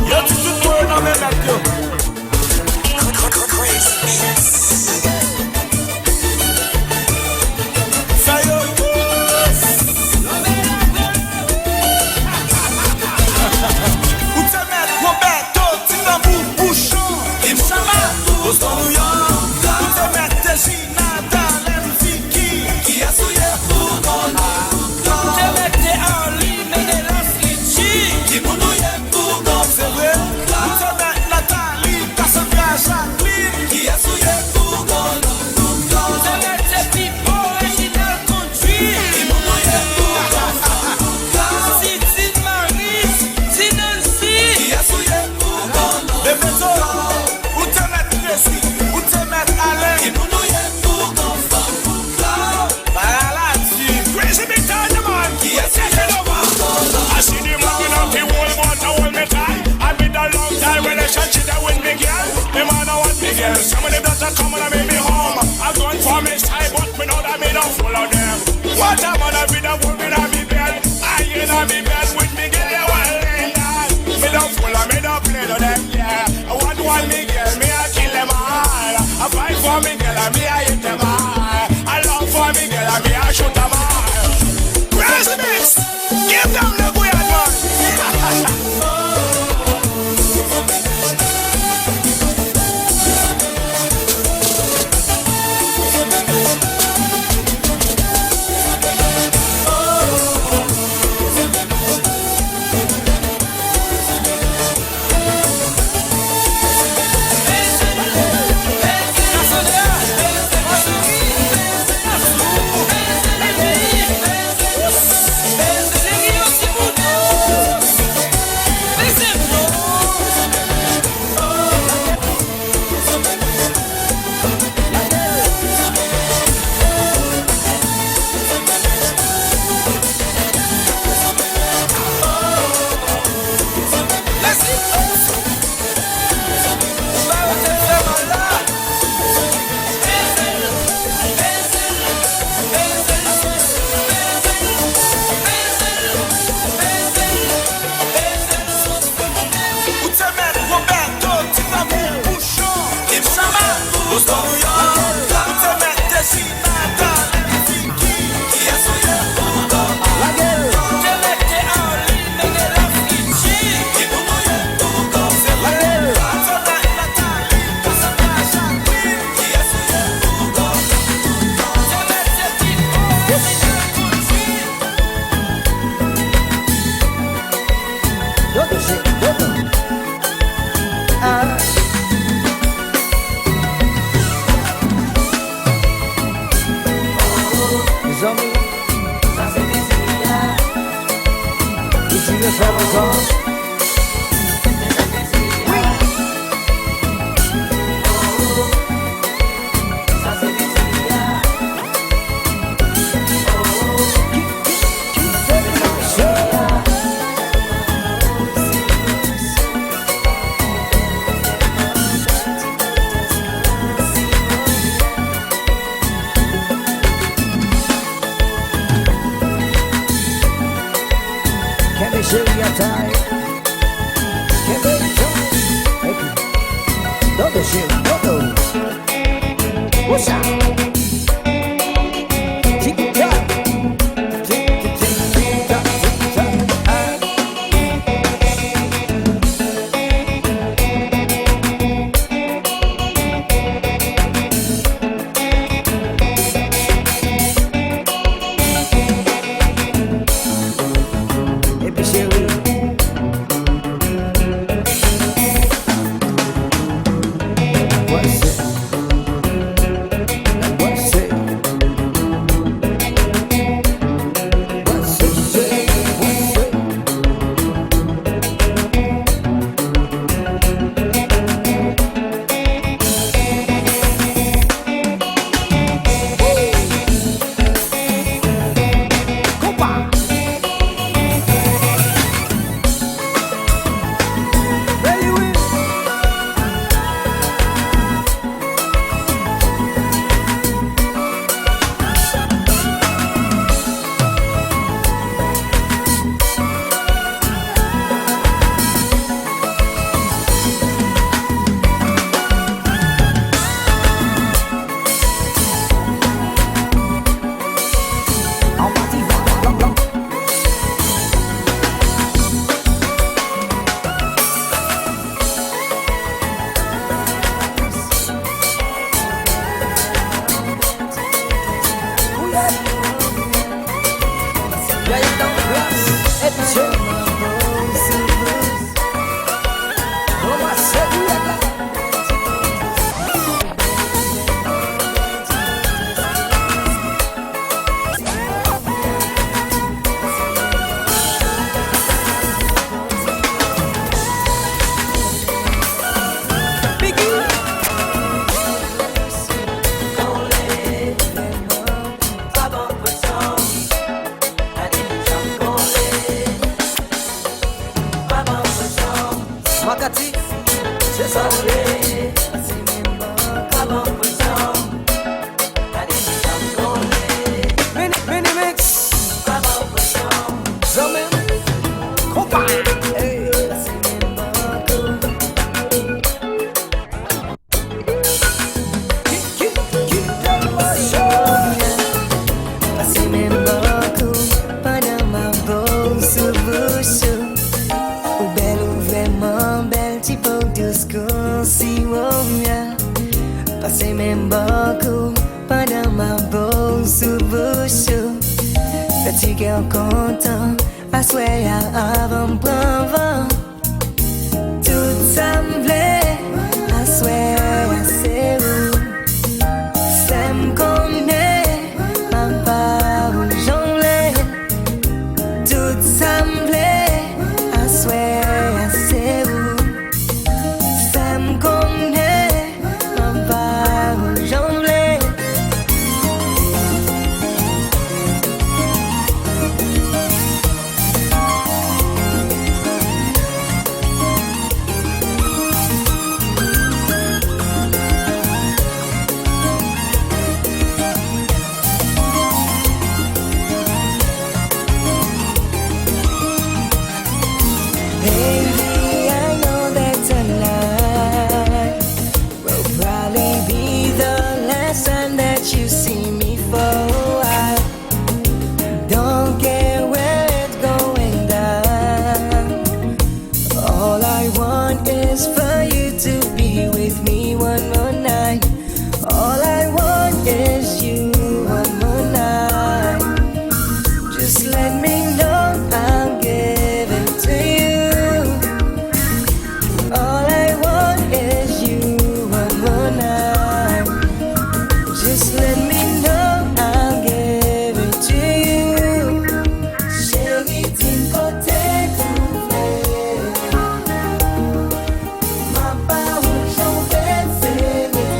Yo tu tout pour nan men nak yo. Ça yo. Ou te met Roberto, ti tambou bouchon. Im chama, Boston New York. Ou te met Tegina, Dalen Vicky. Qui a souillé pour ton Te mette Henri, Menelas Litchi. qui mounouille pour ton C'est vrai. Ou te met Nathalie, Cassandra Jacqueline. qui a souillé pour ton Te mette Pipo, Reginald Country. qui mounouille pour ton Titi Marie, Tinancy. qui a souillé pour ton Les maisons, ou te met Tracy, ou te met Alain. qui mounouille pour ton Crazy big time, the man. qui a Take it over. I see the man with up the whole but I hold me tight. I been a long time relationship that with me girl. The man I want me girl. Some of them that come and make me home. I'm going for me side, but me know that me don't full of them. What a man I be the woman I be bed. I in a me bed with me girl. You want that? Me don't full of me don't play to them. Yeah. I want me girl. Me I kill them all. I fight for me girl. And me I hit them all. I love for me girl. And me I shoot them all. Lucky-Mixx, give them the GOUYAD man. Ou te met Roberto, ti tambou bouchon. Im chama, Boston New York. Ou te met Tegina, Dalen Vicky. qui a souillé pour ton Te mette Henri, Menelas Litchi. qui mounouille pour ton Te met Nathalie, Cassandra Jacqueline. qui a souillé pour ton Te mette Pipo, Reginald Country. Can they show you time? Can they show? Thank you. Todo show, todo. What's up? Tick-tock. Tick-tock, tick-tock. beaucoup pendant ma pause sous bouche. Ou belle ou vraiment belle, tu peux douce si on vient. Passer même beaucoup pendant ma pause sous bouche. Petit cœur content, assoyer avant prendre. Tout ça me plaît, assoyer c'est où. Ça me connaît, ma parole j'en l'ai. Tout ça me plaît, assoyer c'est où. Ça me connaît, ma parole j'en l'ai. Baby, I know that tonight will probably be the last time that you see me for a while. Don't care where it's going down. All I want is for you to be with me one more night. All I want is you one more night. Just let me know I'll give it to you. All I want is you one more night. Just let me know I'll give it to you. Chérie, t'es côté trouvé. Ma parole, j'en vais t'aimer.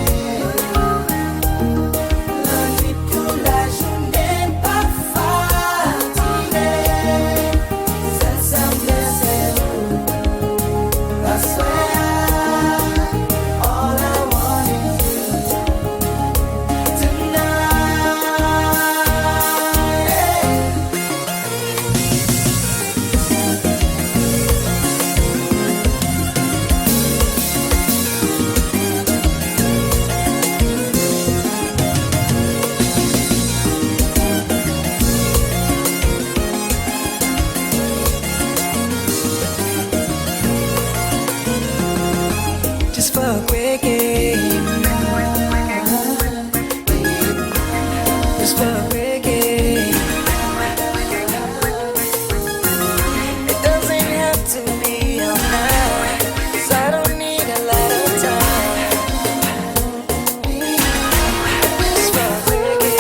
La nuit, toute la journée, pas fatigué. Ça me plaisait. I swear, all I want is you tonight. Just for a quick game. Just for a quick game. It doesn't have to be all night, 'cause I don't need a lot of time. Just for a quick game.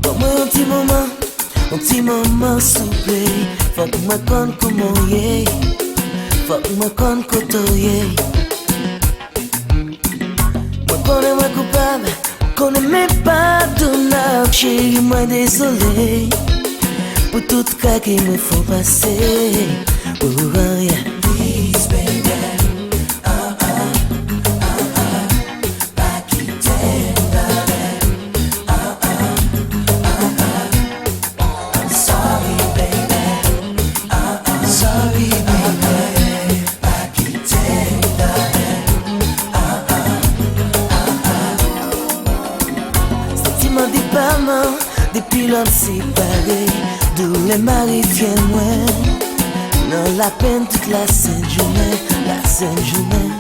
Donne-moi un petit moment souple. Faut que moi conne comment yé. Faut que moi conne kotoye. Moi connais moi coupable, connais même pas ton âme. Chérie, moi désolé pour tout cas qui me font passer. Oh, yeah. Please, baby. Depuis l'homme séparé, d'où les maris viennent moins. Non, la peine toute la sainte journée, la sainte journée.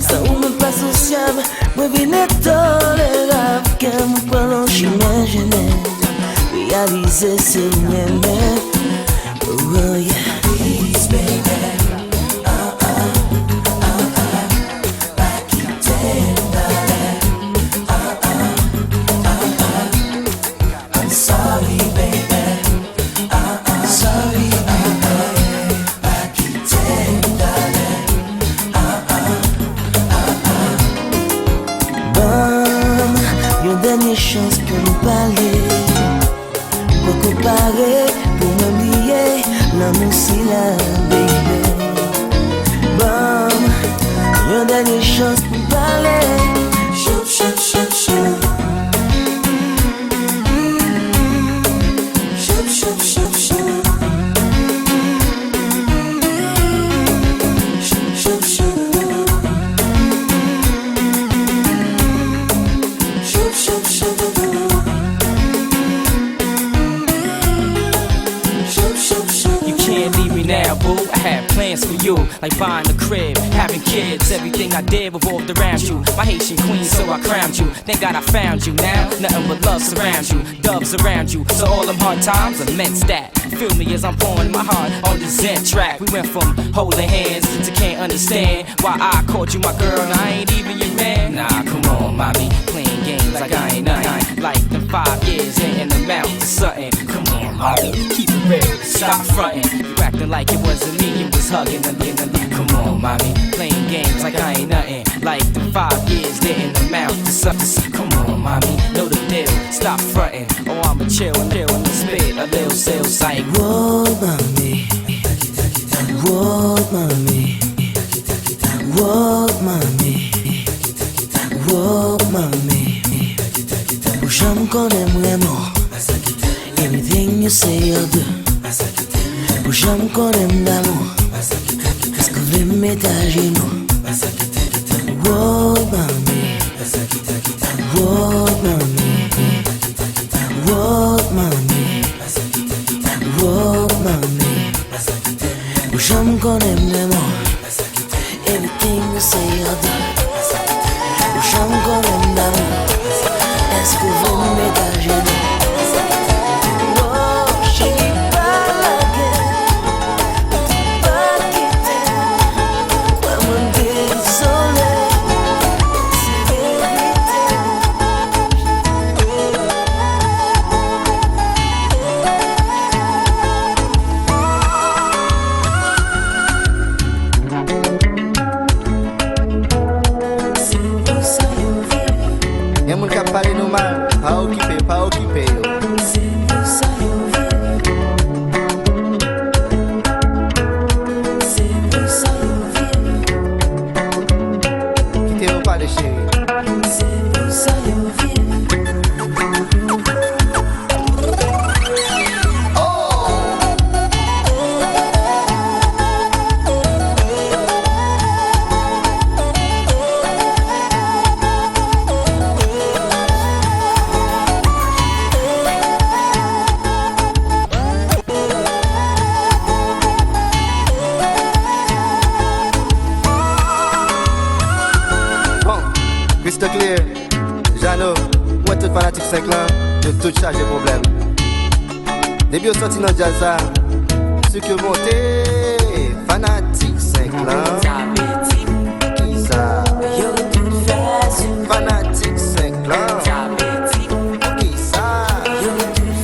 Sans ou même pas sociable, moi venez tolérable. Qu'un me prend en chemin, je n'ai réalisé ce même. Oh yeah. Please, baby. chances pour nous parler. Pour comparer, pour m'oublier, l'amour c'est la baby. Bon, une dernière chance pour parler. Chou, chou, chou, chou. Chou, chou, chou, chou. Now, boo, I had plans for you, like buying a crib, having kids. Everything I did revolved around you. My Haitian queen, so I crowned you. Thank God I found you. Now, nothing but love surrounds you, doves around you. So all them hard times, immense that. Feel me as I'm pouring my heart on the Zen track. We went from holding hands to can't understand why I called you my girl and I ain't even your man. Nah, come on, mommy, playing games like I ain't nothing. Like them 5 years ain't in the mouth to something. Come on, mommy, keep it real, stop fronting. You acting like it wasn't me, you was hugging the Come on, mommy, playing games like I ain't nothing. Like them 5 years there in the mouth to something. Come on, mommy, know the deal, stop fronting. Oh, I'ma chill and spit a little sales like. Whoa, mommy. Whoa, mommy. Whoa, mommy. Whoa, mommy. Push on connais vraiment. Everything you say you do. Push on connais d'amour. Est-ce que vous voulez à genoux? Whoa, mommy. Whoa, mommy. Whoa, mommy. Whoa, mommy. Push on connais vraiment. Everything you say you do. Push on connais d'amour. Est-ce que vous voulez à genoux? Pas occupé, yo. Quittez-vous pas de chéri. Crystal clear, Jano, moi tout fanatique 5 ans, je tout charge de problème. Depuis au sorti dans jazz, ce que monté, fanatique 5 ans. Isa, fanatique 5 ans. Isa,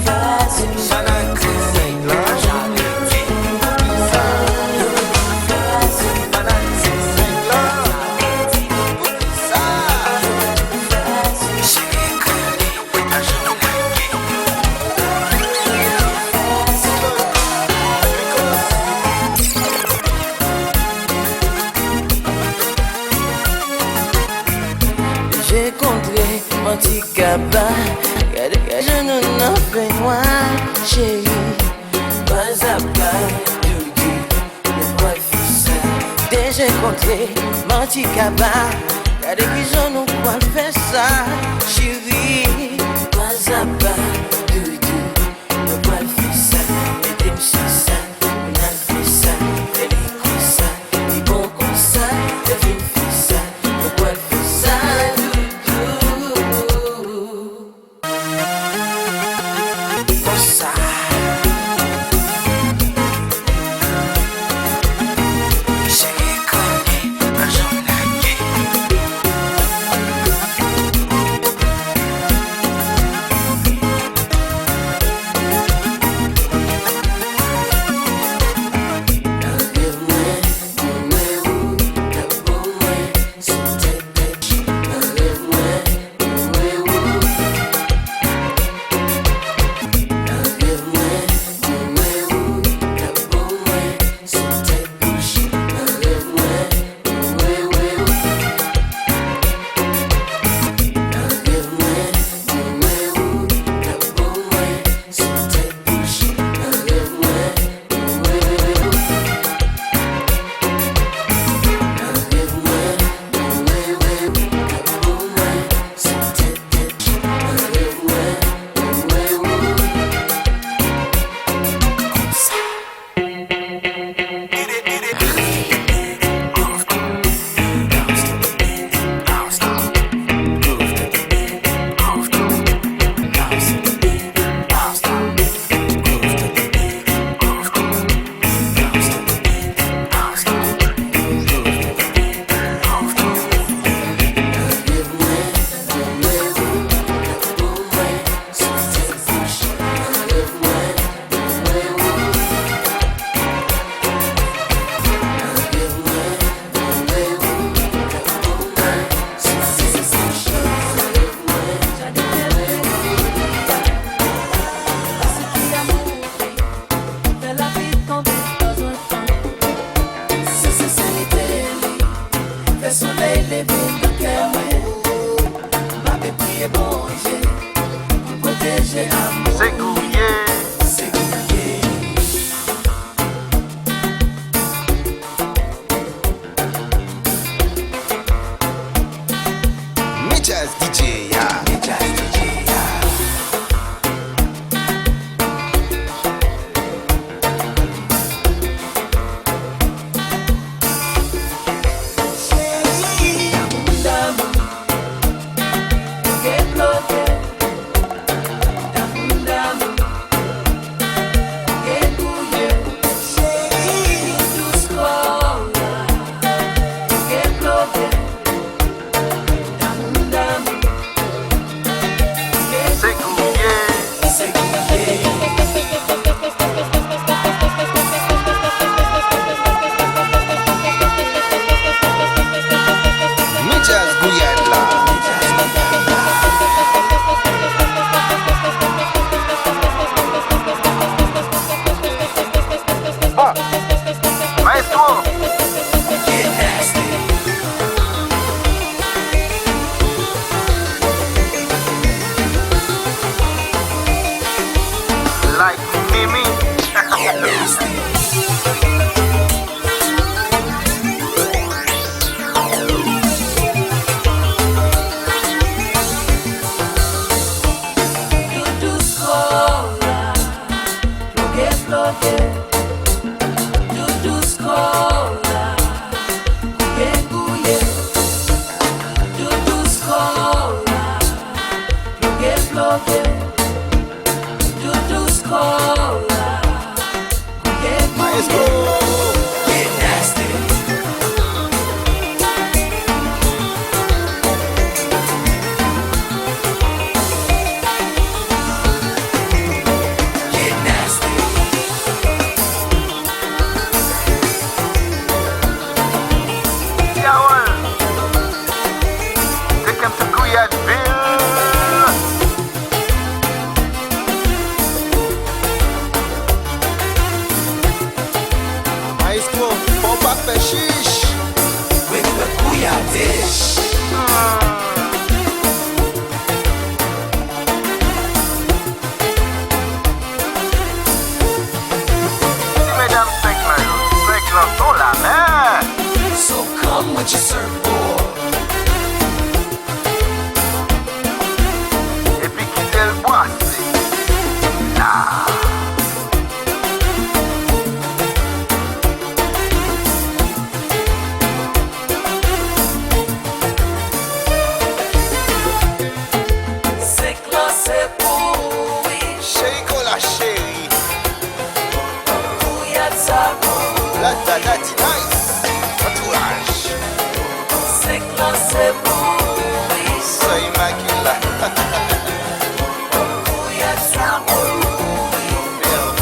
fanatique 5 ans. J'ai contré mon petit gaba. Regardez que je n'en fais moi, chérie. Pas à pas, doudou, le bois fils. Dès j'ai contré mon petit gaba. Regardez que je n'en quoi faire ça, chérie. Pas à pas, doudou, le bois fils. Et t'aimes ça, on a fait ça, fais les coups ça, les bons comme ça, devine fait ça, le bois fait ça. protéger amour. C'est gouye. C'est gouye. Mitchell's DJ, yeah. Mitchell's DJ, yeah. Mitchell's GOUYAD là. Bon, maestro. Get nasty. Like Mimi. Get nasty. Tudo escola, flogue, tudo escola, gouye, tudo escola, flogue, tudo escola, Maestro. Get nasty. Get nasty. Yeah, well. Take him to GOUYADville. Maestro, faut pas faire chiche. With the GOUYAD dish. Si mesdames 5 ans sont là, mais So come with your surfboard. et puis quitter le bois, c'est là. c'est classé pour oui, Cheiko la chérie, gouye ça, la dadati nice, entourage, c'est classé pour oui, so immaculate. gouye ça, Belville.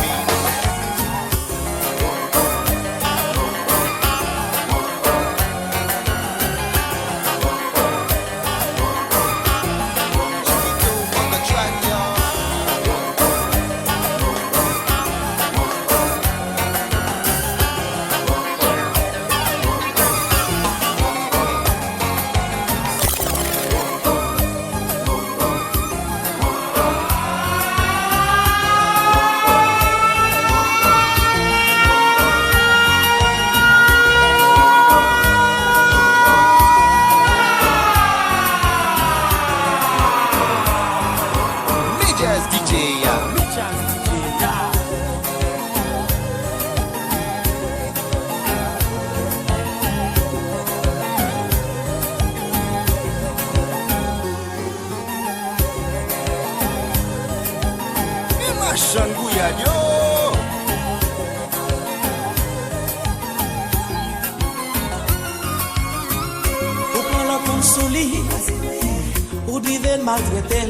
Chiquito on the track, y'all. Mitchell's DJ, yeah. Me machan GOUYAD, yo. Ou prend la consoli, ou dive maltraiter.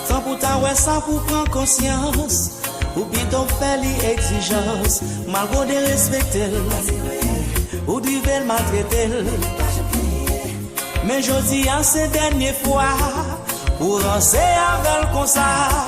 Tant pour ta ouais ça pour prendre conscience. Ou bidon fait li exigence, malgré de respecter. Ou dive maltraiter. Mais je dis à ces dernières fois, pour danser avec comme ça.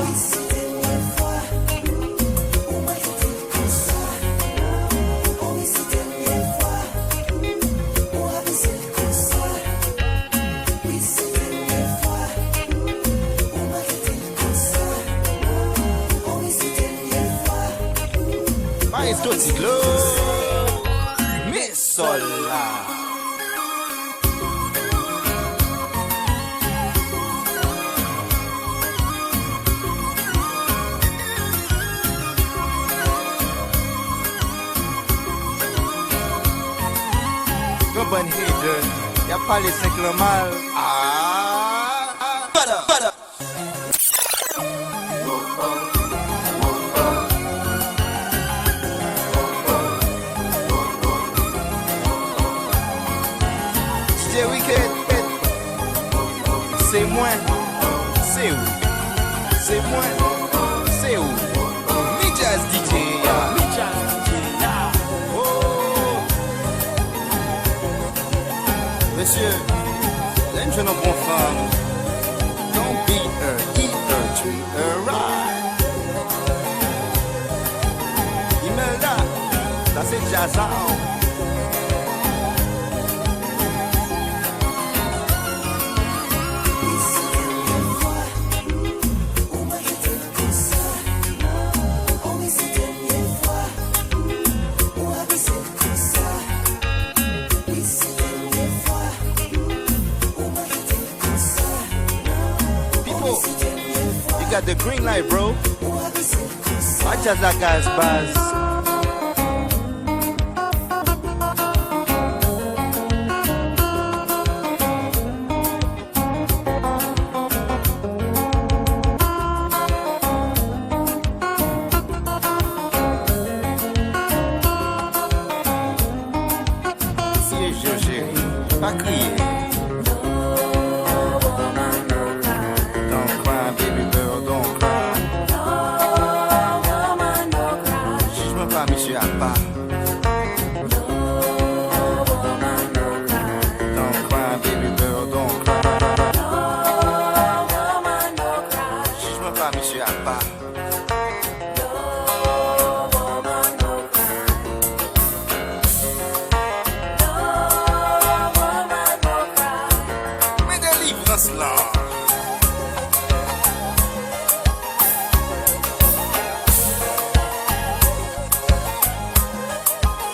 Toti Glo Miss Sola. Bon hater, y'a pas les 5 le mal. C'est week-end, c'est moi, c'est où? C'est moi, c'est où? Mijas DJ, Monsieur, l'aime jeune bon femme. Don't beat her, eat her, treat her right. Imelda, ça c'est Jazz. You got the green light, bro. Watch as that guy's buzz. Pas crier. Don't cry, baby girl, don't cry. Juge-moi pas, monsieur Abba. Don't cry, baby girl, don't cry. Juge-moi pas, monsieur Abba. Lord.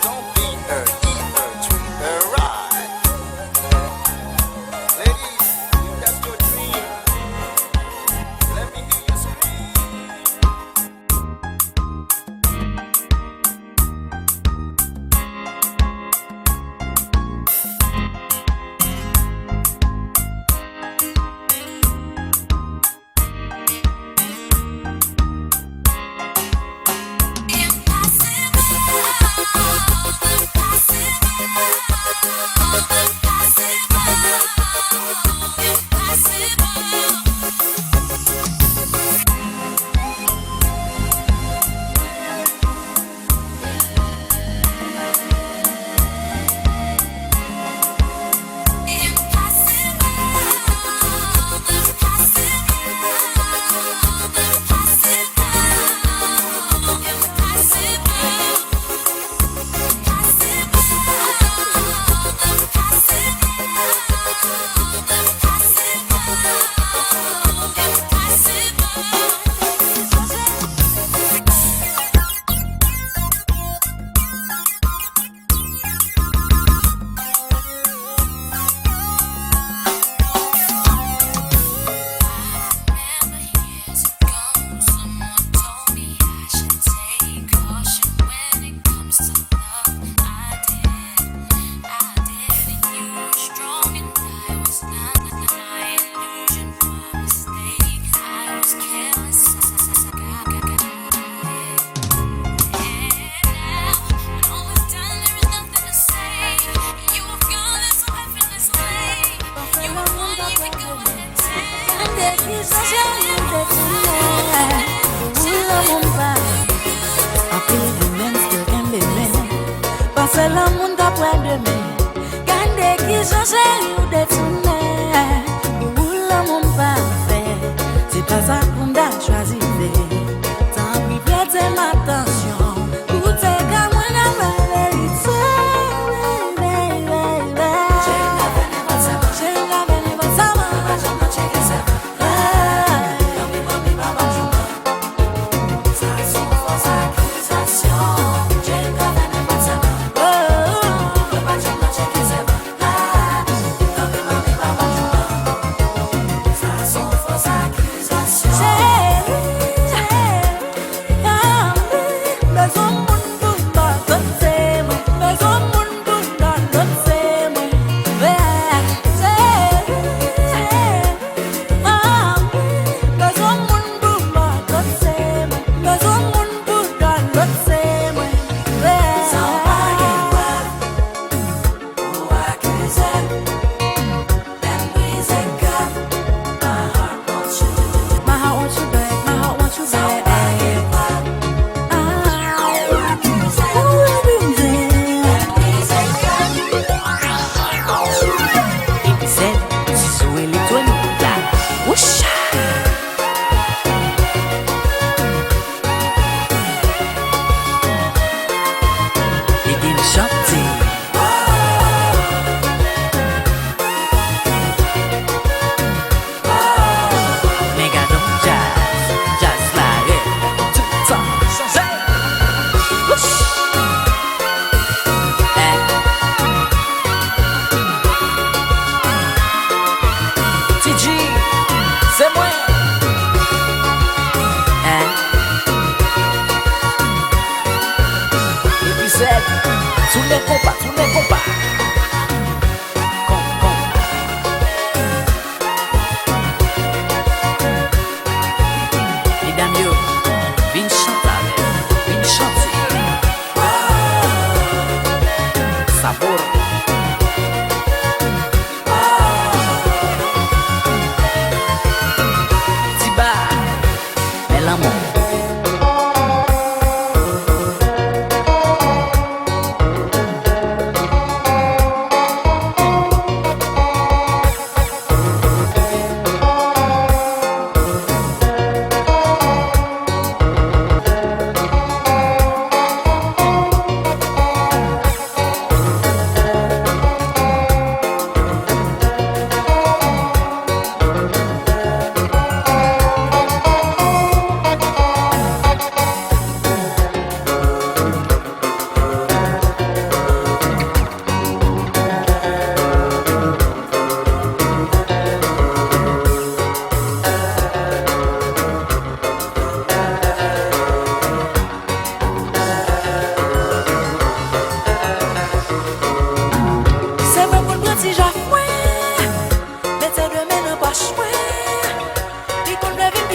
Don't beat her, eat her, treat her right. Ladies, you got your dream. Let me hear you scream. C'est le monde d'après demain. Gardez qui sont sérieux de tourner. Où le monde parfait. C'est pas ça qu'on a choisi. Tant pis, prêtez ma attention. Où t'es qu'à moi la vérité. J'ai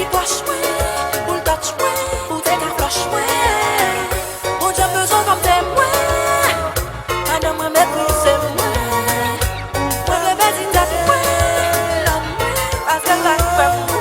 puis wash moi, pour le touch moi, pour take a flush moi. Mon Dieu besoin comme t'es moi, madame moi maîtrise moi. Moi le baiser date moi, parce que ça fait moi.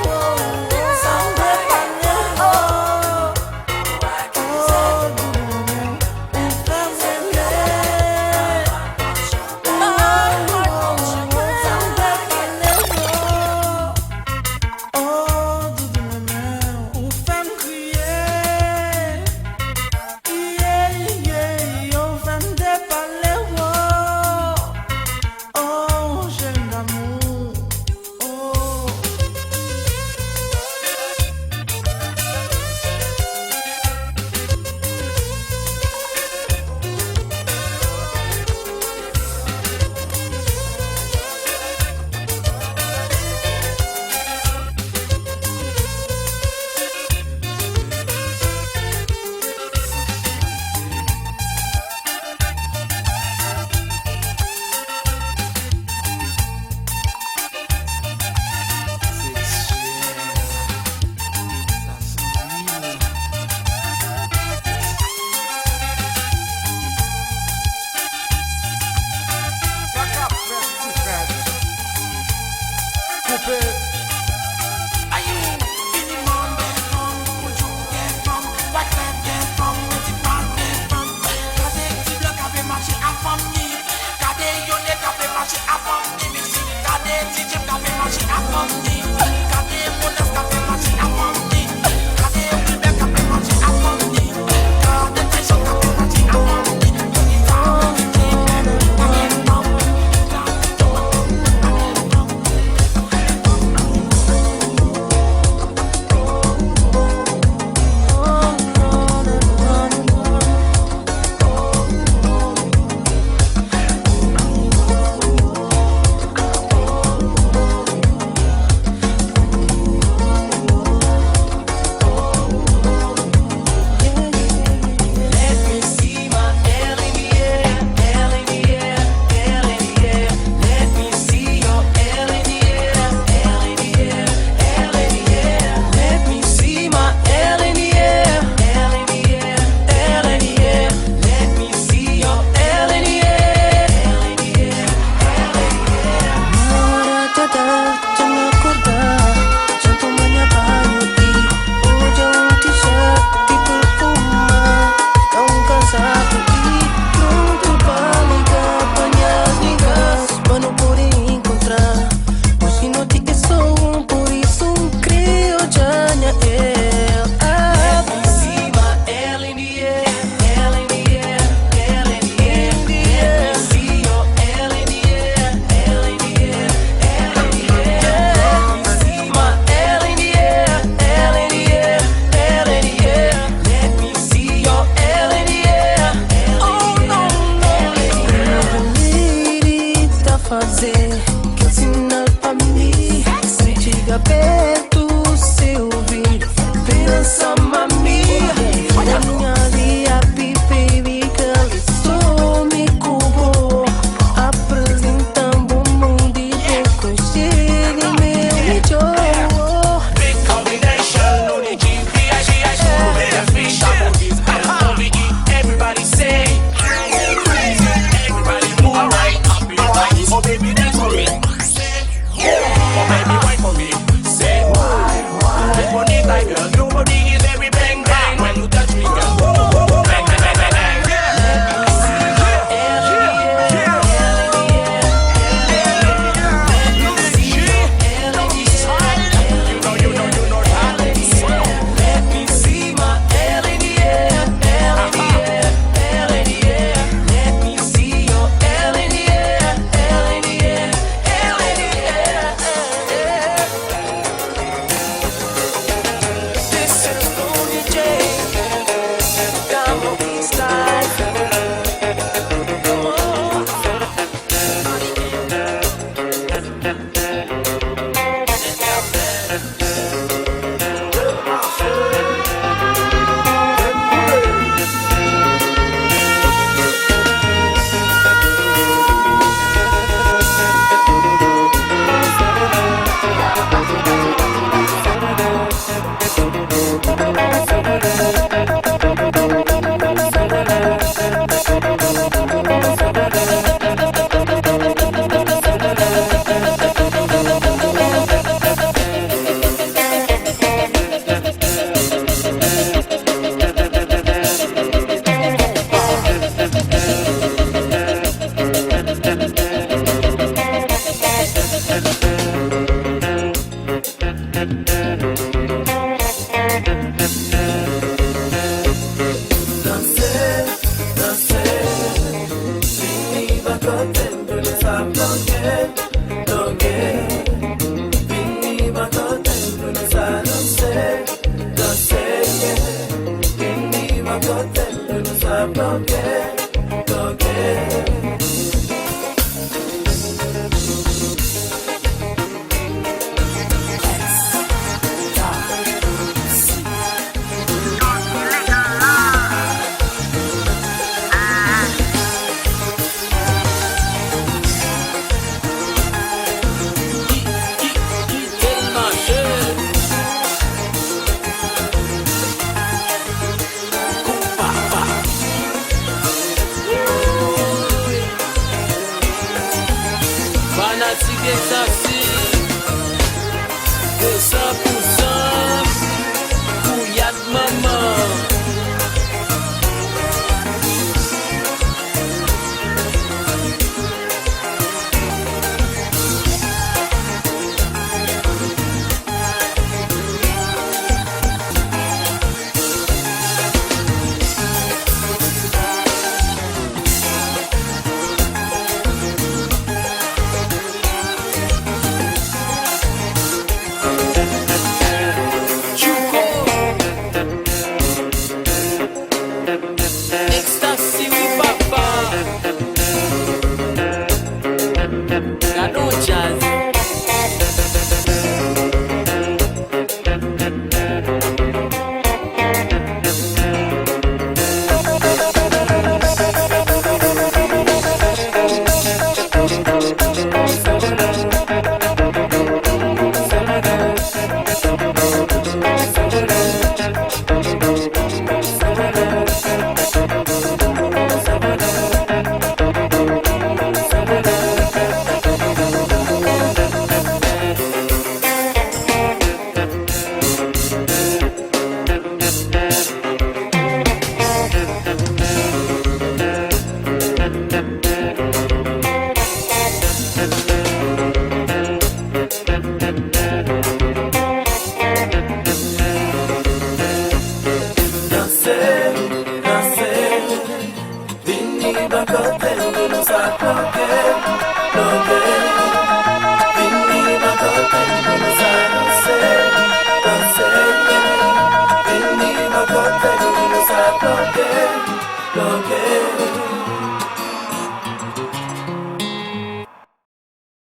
Vini bakote, nous nous accordons.